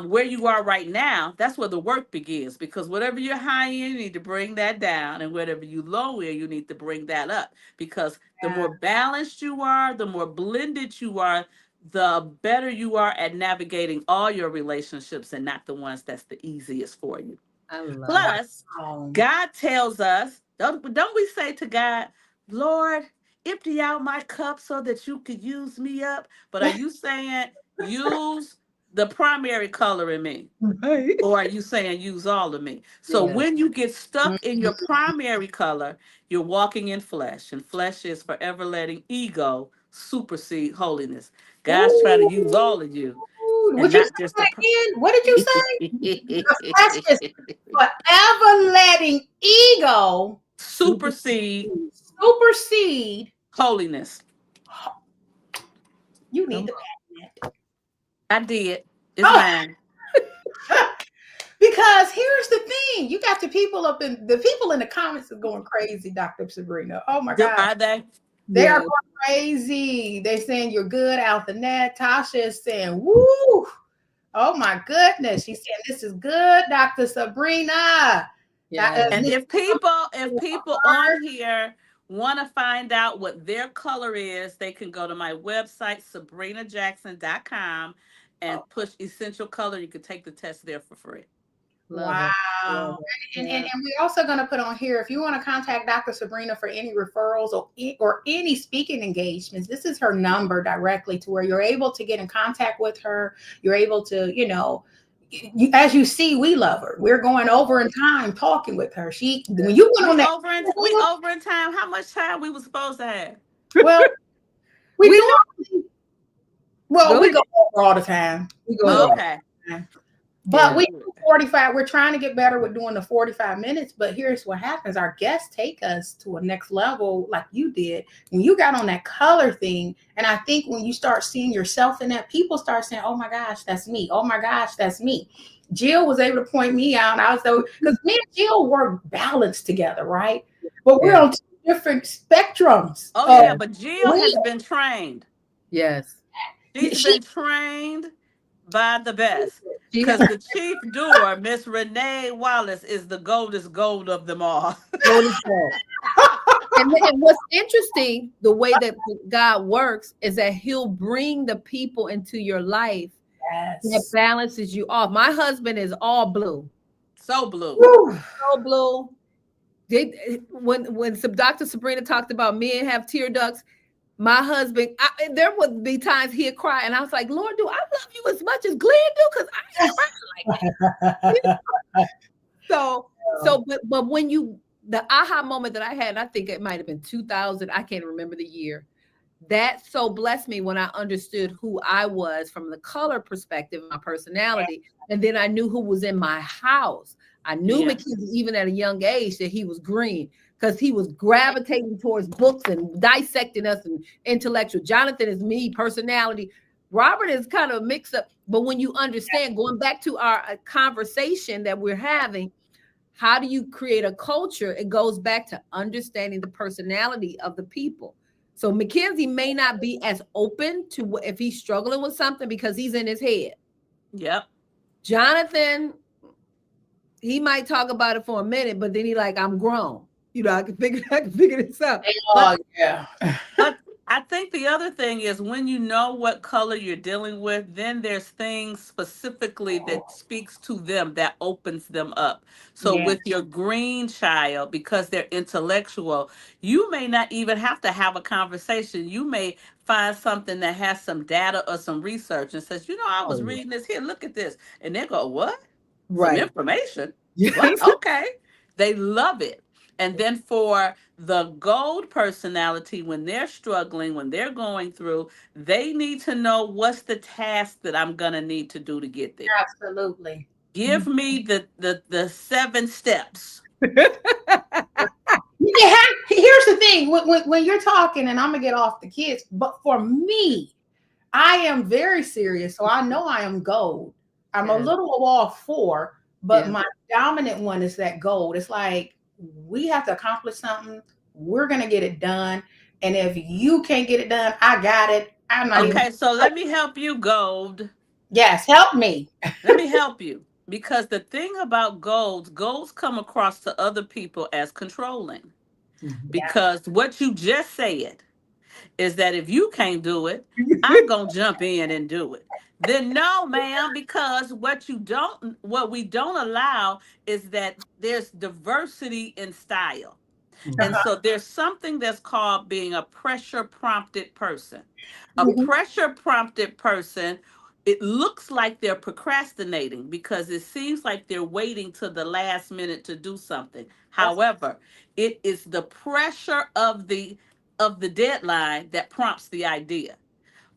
where you are right now, that's where the work begins. Because whatever you're high in, you need to bring that down, and whatever you low in, you need to bring that up. Because the more balanced you are, the more blended you are, the better you are at navigating all your relationships, and not the ones that's the easiest for you. I love Plus, Oh, God tells us, don't we say to God, Lord, empty out my cup so that you could use me up? But are you saying use the primary color in me? it. Or are you saying use all of me? So Yeah. when you get stuck in your primary color, you're walking in flesh, and flesh is forever letting ego supersede holiness. God's trying to use all of you would and you not say just that the. again? What did you say? The flesh is forever letting ego Supersede supersede. holiness. You need to patent that. I did. It's Oh, mine. because here's the thing. You got the people in the comments are going crazy, Dr. Sabrina. Oh my God. Are they? They are going crazy. They're saying you're good out the net. Tasha is saying, woo. Oh my goodness. She's saying this is good, Dr. Sabrina. Yeah. And if people on here want to find out what their color is, they can go to my website, sabrinajackson.com, and push essential color. You can take the test there for free. Wow. And we're also going to put on here, if you want to contact Dr. Sabrina for any referrals or any speaking engagements, this is her number directly to where you're able to get in contact with her. You're able to, as you see, we love her. We're going over in time talking with her. When you went on that, we over in time. How much time we were supposed to have? Well, we go over all the time. We go okay. But we do 45. We're trying to get better with doing the 45 minutes. But here's what happens. Our guests take us to a next level like you did. When you got on that color thing, and I think when you start seeing yourself in that, people start saying, oh my gosh, that's me. Oh my gosh, that's me. Jill was able to point me out. I was because me and Jill work balanced together, right? But we're on two different spectrums. Oh, yeah, but Jill has been trained. Yes. She's been trained by the best. Because the chief doer, Miss Renee Wallace, is the goldest gold of them all. And what's interesting, the way that God works is that he'll bring the people into your life that balances you off. My husband is all blue. So blue. So blue. When Dr. Sabrina talked about men have tear ducts, my husband, there would be times he'd cry, and I was like, Lord, do I love you as much as Glenn do? Because I ain't crying like that. But when the aha moment that I had, and I think it might have been 2000, I can't remember the year, that so blessed me when I understood who I was from the color perspective, my personality, and then I knew who was in my house. I knew Mackenzie, even at a young age, that he was green, because he was gravitating towards books and dissecting us and intellectual. Jonathan is me, personality. Robert is kind of a mix up. But when you understand, going back to our conversation that we're having, how do you create a culture? It goes back to understanding the personality of the people. So Mackenzie may not be as open to if he's struggling with something because he's in his head. Yep. Jonathan, he might talk about it for a minute, but then he like, I'm grown. I can figure this out. But I think the other thing is when you know what color you're dealing with, then there's things specifically that speaks to them that opens them up. So with your green child, because they're intellectual, you may not even have to have a conversation. You may find something that has some data or some research and says, I was reading this here, look at this. And they go, what? Some information? What? Okay. They love it. And then for the gold personality, when they're struggling, when they're going through, they need to know what's the task that I'm going to need to do to get there. Absolutely. Give me the 7 steps. Here's the thing. When you're talking, and I'm going to get off the kids, but for me, I am very serious. So I know I am gold. I'm a little of all 4, but my dominant one is that gold. It's like, we have to accomplish something. We're going to get it done. And if you can't get it done, I got it. I'm not so let me help you, gold. Yes, help me. Let me help you. Because the thing about golds come across to other people as controlling. Because what you just said is that if you can't do it, I'm going to jump in and do it. Then no, ma'am, because what we don't allow is that there's diversity in style. And so there's something that's called being a pressure prompted person. A pressure prompted person, it looks like they're procrastinating because it seems like they're waiting till the last minute to do something. However, it is the pressure of the deadline that prompts the idea.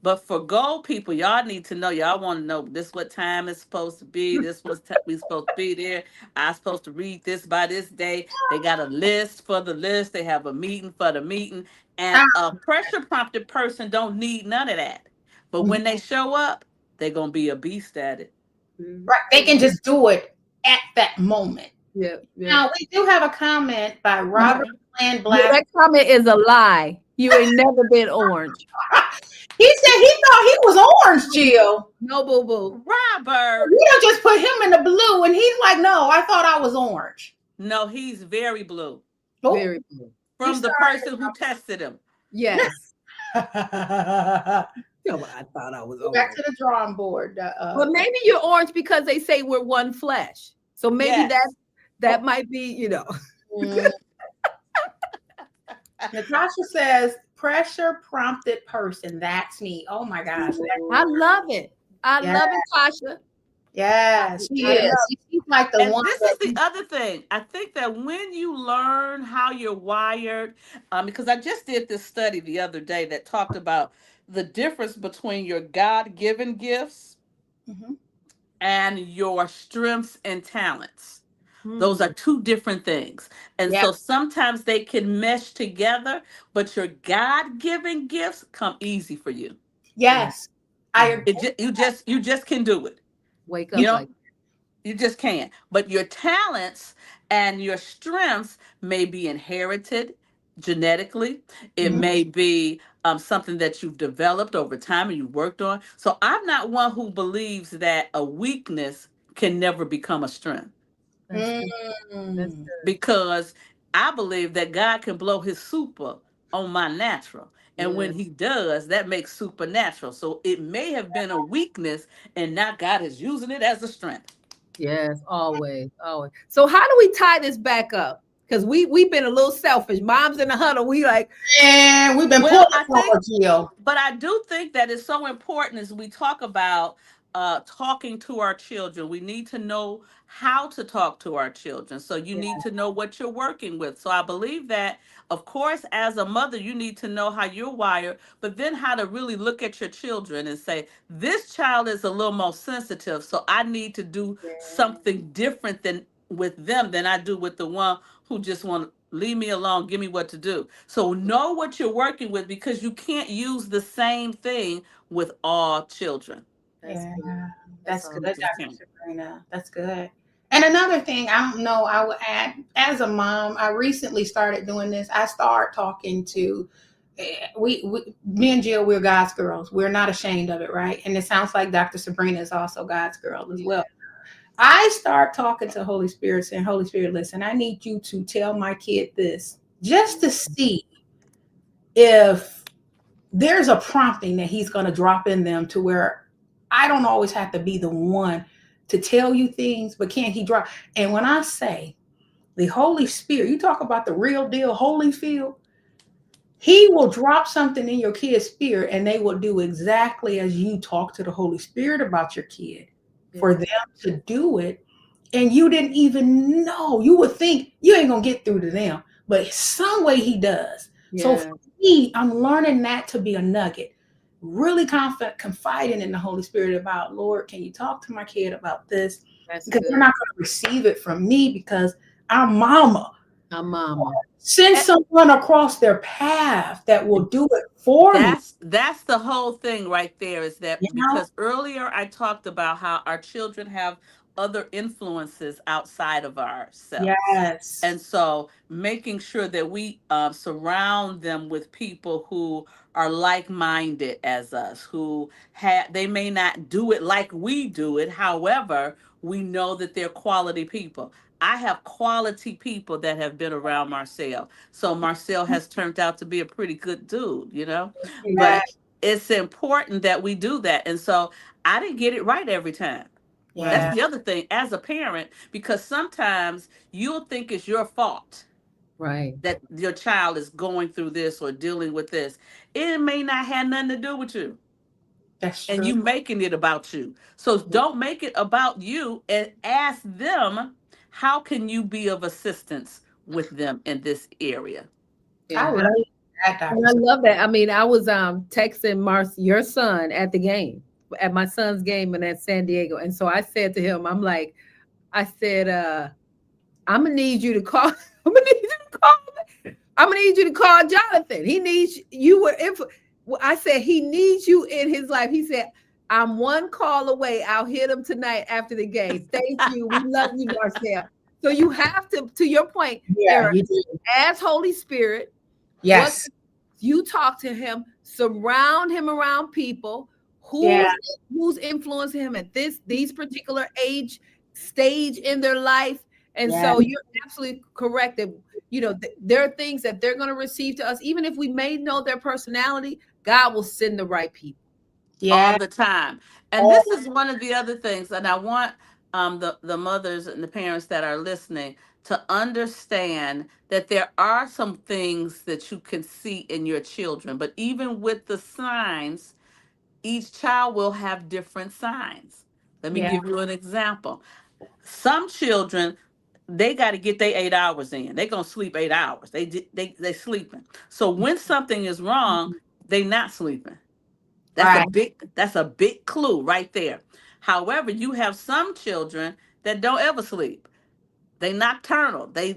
But for gold people, y'all need to know, y'all want to know this what time it's supposed to be. This was we supposed to be there. I'm supposed to read this by this day. They got a list for the list. They have a meeting for the meeting. And a pressure prompted person don't need none of that. But when they show up, they're going to be a beast at it. Right. They can just do it at that moment. Yeah. Now we do have a comment by Robert Land Yeah, Black. that comment is a lie. You ain't never been orange. He said he thought he was orange, Jill. No, boo boo. Robert. We don't just put him in the blue, and he's like, "No, I thought I was orange." No, he's very blue. Oh, Very blue. From the person who tested him. Yes. back Yeah, well, I thought I was to orange. the drawing board. But maybe you're orange because they say we're one flesh. So maybe Yes. that might be, you know. Mm. Natasha says, "Pressure prompted person. That's me." Oh my gosh. I love it. I Yeah. love it, Tasha. Yes, she I is. love She's like the And one. this is the other thing. I think that when you learn how you're wired, because I just did this study the other day that talked about the difference between your God-given gifts Mhm. and your strengths and talents. Those are two different things. And Yeah. so sometimes they can mesh together, but your God-given gifts come easy for you. Yes. I agree. You just can do it. Wake You up know, like you just can't. But your talents and your strengths may be inherited genetically. It Mhm. may be something that you've developed over time and you worked on. So I'm not one who believes that a weakness can never become a strength, that's good. That's Mm. good. because I believe that God can blow his super on my natural. And Yeah. when he does, that makes supernatural. So it may have been a weakness, and now God is using it as a strength. Yes, always, always. So how do we tie this back up? Because we've been a little selfish. Mom's in the huddle. We like, And we've been Well, pulling I for think, her, Jill. but I do think that it's so important as we talk about talking to our children. We need to know how to talk to our children. So you yeah, need to know what you're working with. So I believe that, of course, as a mother, you need to know how you're wired, but then how to really look at your children and say, this child is a little more sensitive. So I need to do something different than with them than I do with the one who just want to leave me alone, give me what to do. So know what you're working with, because you can't use the same thing with all children. that's Yeah, good. that's all good, You good. just Dr. can't. Sabrina. That's good. And another thing, I don't know, I would add, as a mom, I recently started doing this. I start talking to, me and Jill, we're God's girls. We're not ashamed of it, right? And it sounds like Dr. Sabrina is also God's girl as well. I start talking to Holy Spirit, saying, Holy Spirit, listen, I need you to tell my kid this, just to see if there's a prompting that he's going to drop in them, to where I don't always have to be the one to tell you things, but can he drop? And when I say the Holy Spirit, you talk about the real deal, Holyfield, he will drop something in your kid's spirit and they will do exactly as you talk to the Holy Spirit about your kid, for Yeah. them to do it. And you didn't even know. You would think you ain't going to get through to them, but some way he does. So Yeah. for me, I'm learning that to be a nugget. Really confiding in the Holy Spirit about, Lord, can you talk to my kid about this? That's Because they're good. not going to receive it from me, because our mama Our mama. send And someone across their path that will do it for me. that's the whole thing right there, is You that know? because earlier I talked about how our children have other influences outside of ourselves. Yes. And so making sure that we surround them with people who are like-minded as us, who they may not do it like we do it. However, we know that they're quality people. I have quality people that have been around Marcel. So Marcel has turned out to be a pretty good dude, you know? Yeah. But it's important that we do that. And so I didn't get it right every time. That's Yeah. the other thing as a parent, because sometimes you'll think it's your fault Right. that your child is going through this or dealing with this. It may not have nothing to do with you, That's and true. you making it about you. So don't make it about you, and ask them, how can you be of assistance with them in this area? I Yeah. love that, And Dr. I love that. I mean, I was texting your son at the game, at my son's game in at San Diego. And so I said to him, I'm like, I said, I'm gonna need you to call. I'm gonna need you to call. I'm gonna need you to call Jonathan. He needs you. If I said he needs you in his life, he said, I'm one call away. I'll hit him tonight after the game. Thank you. We love you, Marcel. So you have to your point, Yeah, Eric, you do. as Holy Spirit, Yes. you talk to him, surround him around people Yeah. who's influencing him at these particular age stage in their life. And Yeah. so you're absolutely correct that there are things that they're going to receive to us, even if we may know their personality. God will send the right people. Yeah. all the time. And this is one of the other things, and I want the mothers and the parents that are listening to understand that there are some things that you can see in your children, but even with the signs, each child will have different signs. Let me Yeah. give you an example. Some children, they got to get their 8 hours in. They're gonna sleep 8 hours. They sleeping. So when something is wrong, they not sleeping. Right. That's a big clue right there. However, you have some children that don't ever sleep. They nocturnal. They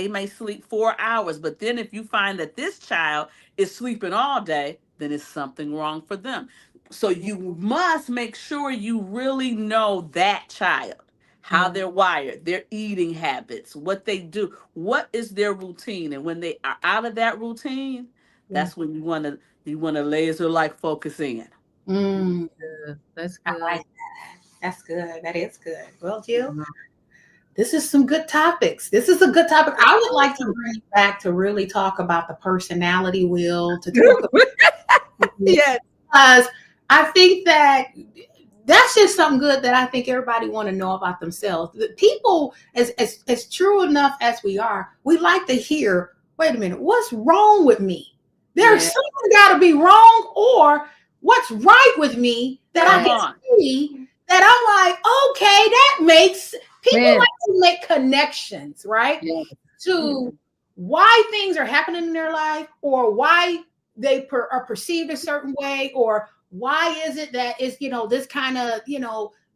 may sleep 4 hours, but then if you find that this child is sleeping all day, then it's something wrong for them. So you must make sure you really know that child, how they're wired, their eating habits, what they do, what is their routine, and when they are out of that routine, that's when you want to laser like focus in. Mm, That's I good. like that. That's good. That is good. Well, Jill, this is some good topics. This is a good topic. I would like to bring you back to really talk about the personality wheel, to talk about Yes. because I think that that's just something good that I think everybody want to know about themselves. The people, as true enough as we are, we like to hear, wait a minute, what's wrong with me? There's something got to be wrong, or what's right with me that I Come can on. see that I'm like, okay, that makes people Man. like to make connections, right? Yeah. To why things are happening in their life, or why they are perceived a certain way, or why is it that it's this kind of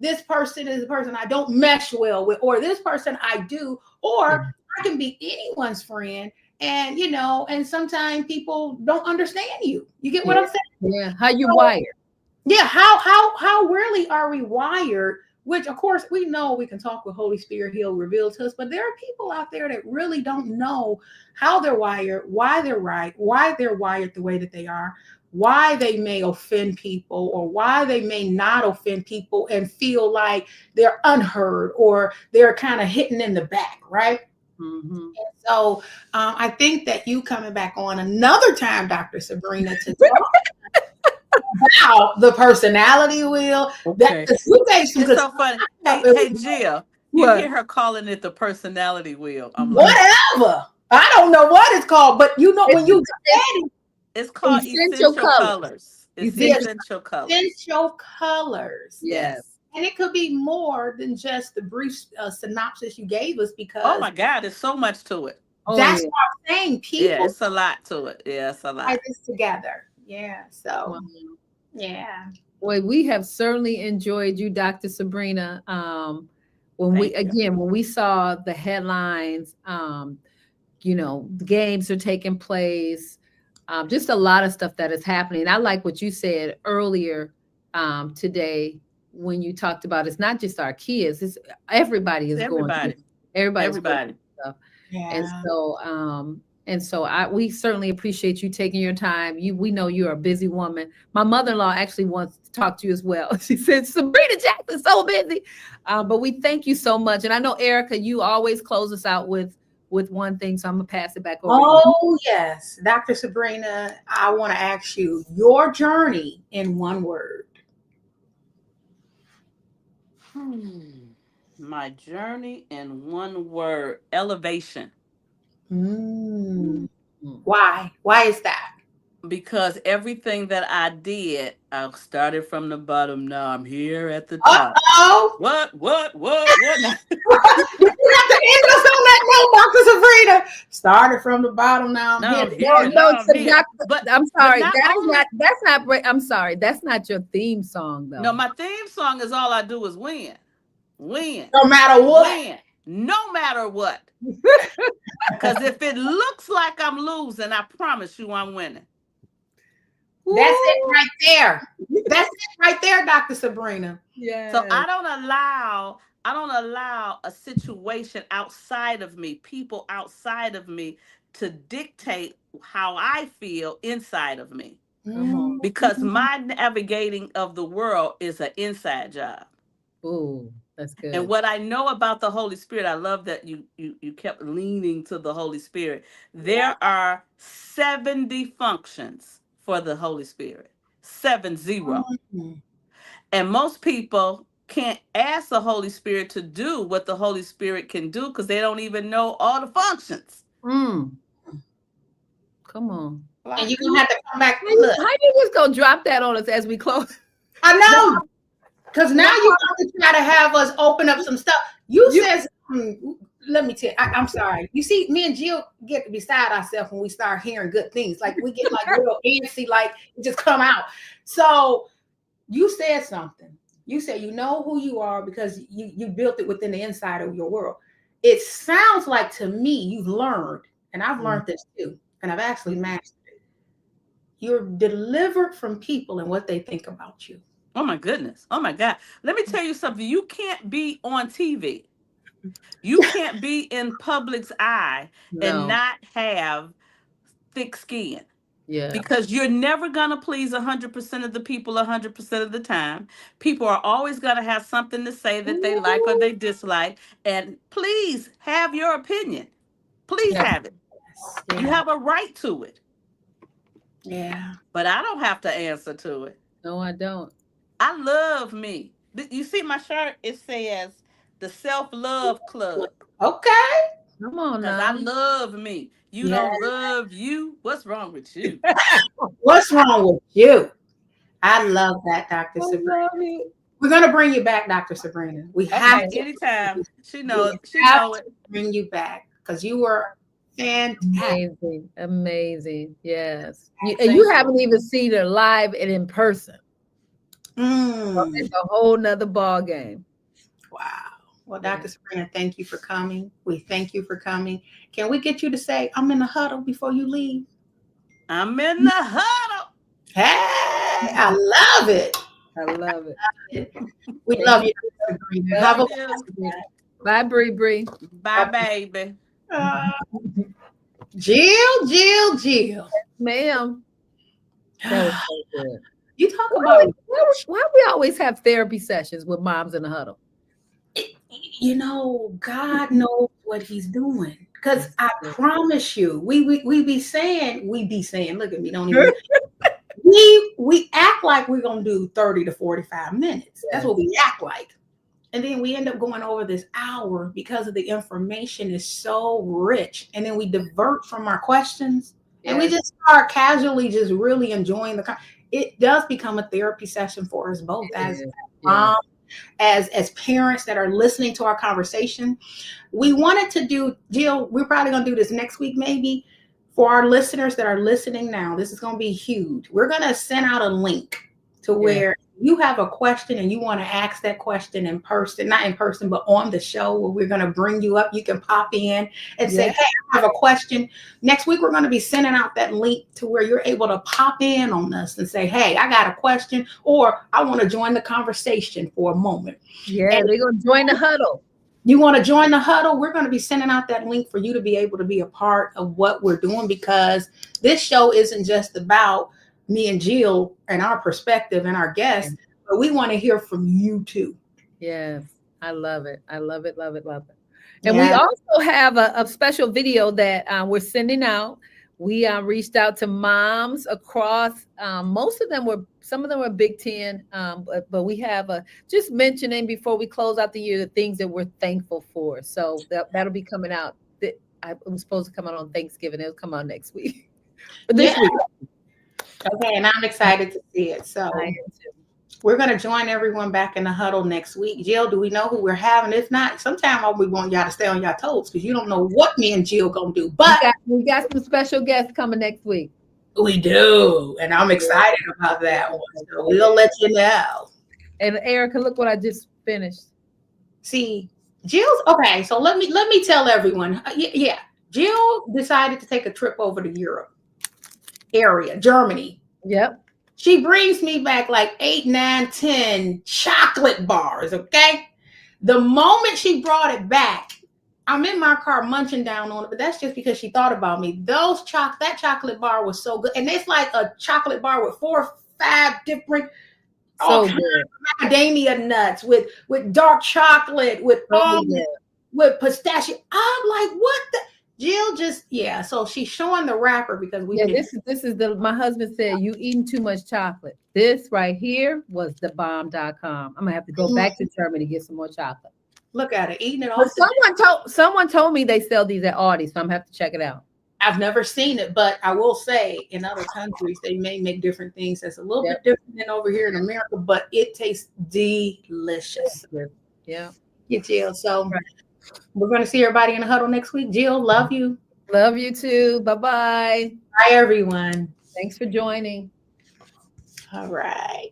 this person is a person I don't mesh well with, or this person I do, or I can be anyone's friend, and and sometimes people don't understand you. You get what I'm saying? Yeah. How you wired? Yeah. How rarely are we wired? Which, of course, we know we can talk with Holy Spirit, He'll reveal to us. But there are people out there that really don't know how they're wired, why they're right, why they're wired the way that they are, why they may offend people, or why they may not offend people and feel like they're unheard, or they're kind of hitting in the back, right? Mm-hmm. So I think that you coming back on another time, Dr. Sabrina, to talk about the personality wheel. Okay. You gave some It's good so funny. stuff. Hey, Jill, you What? hear her calling it the personality wheel. I'm like, Whatever. I don't know what it's called, but when you it's called Essential essential colors. colors. It's the essential colors. essential colors. Yes. And it could be more than just the brief synopsis you gave us, Oh because my God, there's so much to it. that's yeah. what I'm saying. Yeah, People it's a lot to it. Yeah, it's a tie lot. this together. Yeah. So, Wow. yeah. Well, we have certainly enjoyed you, Dr. Sabrina. When Thank you. when we saw the headlines, the games are taking place, just a lot of stuff that is happening. I like what you said earlier today when you talked about it's not just our kids; it's everybody is going through. Everybody. Everybody's going Everybody. through stuff. Yeah. And so we certainly appreciate you taking your time. We know you're a busy woman. My mother-in-law actually wants to talk to you as well. She said, Sabrina Jackson's so busy. But we thank you so much. And I know, Erika, you always close us out with one thing. So I'm gonna pass it back over to you. Oh, yes. Dr. Sabrina, I want to ask you your journey in one word. My journey in one word: elevation. Mm. Why? Why is that? Because everything that I did, I started from the bottom. Now I'm here at the top. Oh, What? you got to end us on that note, Dr. Sabrina. Started from the bottom. Now I'm No, here. I'm here. No, No, I'm here. But I'm sorry. not only, That's not. I'm sorry. That's not your theme song, though. no, my theme song is all I do is win. Win. No matter what. Win. No matter what. Because if it looks like I'm losing, I promise you I'm winning. That's it right there. That's it right there, Dr. Sabrina. Yeah. So I don't allow I don't allow a situation outside of me, people outside of me, to dictate how I feel inside of me. Come on. Because my navigating of the world is an inside job. Ooh, that's And good. what I know about the Holy Spirit, I love that you kept leaning to the Holy Spirit. There are 70 functions for the Holy Spirit. 70. And most people can't ask the Holy Spirit to do what the Holy Spirit can do because they don't even know all the functions. Mm. Come on. And you're gonna have to come back. How you just gonna drop that on us as we close? I know, because now you're going to try to have us open up some stuff. You said, let me tell you, I'm sorry. You see, me and Jill get beside ourselves when we start hearing good things. Like we get like real antsy, like it just come out. So you said something. You said you know who you are because you built it within the inside of your world. It sounds like to me you've learned, and I've learned this too, and I've actually mastered it. You're delivered from people and what they think about you. Oh my goodness. Oh my God. Let me tell you something. You can't be on TV. You can't be in public's eye and not have thick skin. Yeah. Because you're never going to please 100% of the people 100% of the time. People are always going to have something to say that they like or they dislike. And please have your opinion. Please have it. Yeah. You have a right to it. Yeah. But I don't have to answer to it. No, I don't. I love me. You see my shirt? It says the Self-Love Club. Okay. Come on Because now. I love me. You don't love you. What's wrong with you? What's wrong with you? I love that, Dr. Sabrina. We're going to bring you back, Dr. Sabrina. We have to. Anytime. She knows it. Bring you back because you were fantastic. Amazing. Yes. And you haven't even seen her live and in person. It's a whole nother ball game. Wow. Well, Dr. Sabrina, thank you for coming. We thank you for coming. Can we get you to say, I'm in the huddle before you leave? I'm in the huddle. Hey, I love it. I love it. We love you, Dr. Sabrina. Have a bye, Bree. Bye, baby. Jill. Ma'am. That was so good. You talk about why we always have therapy sessions with moms in the huddle. You know, God knows what he's doing. Because I promise you, we be saying, look at me, don't even we act like we're gonna do 30 to 45 minutes. That's what we act like. And then we end up going over this hour because of the information is so rich. And then we divert from our questions and we just start casually just really enjoying it does become a therapy session for us both as moms, as parents that are listening to our conversation. We wanted to do, Jill, we're probably going to do this next week, maybe, for our listeners that are listening now. This is going to be huge. We're going to send out a link to where you have a question and you want to ask that question in person, not in person, but on the show where we're going to bring you up. You can pop in and say, hey, I have a question. Next week, we're going to be sending out that link to where you're able to pop in on us and say, hey, I got a question, or I want to join the conversation for a moment. Yeah, they're going to join the huddle. You want to join the huddle? We're going to be sending out that link for you to be able to be a part of what we're doing, because this show isn't just about me and Jill and our perspective and our guests, but we want to hear from you too. Yes, I love it. I love it. And we also have a special video that we're sending out. We reached out to moms across, some of them were Big Ten, but we have just mentioning before we close out the year, the things that we're thankful for. So that'll be coming out. It was supposed to come out on Thanksgiving. It'll come out next week. But this week. Okay, and I'm excited to see it. So we're going to join everyone back in the huddle next week. Jill, do we know who we're having? If not, sometime we want y'all to stay on your toes because you don't know what me and Jill going to do. But we got some special guests coming next week. We do. And I'm excited about that one. So we'll let you know. And Erika, look what I just finished. See, Jill's okay. So let me tell everyone. Jill decided to take a trip over to Europe area, Germany. Yep. She brings me back like 8, 9, 10 chocolate bars. Okay. The moment she brought it back, I'm in my car munching down on it, but that's just because she thought about me. That chocolate bar was so good. And it's like a chocolate bar with 4 or 5 different So good. macadamia nuts, with dark chocolate, with So almond, good. with pistachio. I'm like, what the Jill just, yeah. So she's showing the wrapper because we Yeah, did. this is my husband said you eating too much chocolate. This right here was the bomb.com. I'm gonna have to go back to Germany to get some more chocolate. Look at it, eating it But off. someone told me they sell these at Aldi, so I'm gonna have to check it out. I've never seen it, but I will say in other countries they may make different things that's a little Yep. bit different than over here in America, but it tastes delicious. Yeah. Yeah, Jill. So Right. we're going to see everybody in the huddle next week. Jill, love you. Love you too. Bye-bye. Bye, everyone. Thanks for joining. All right.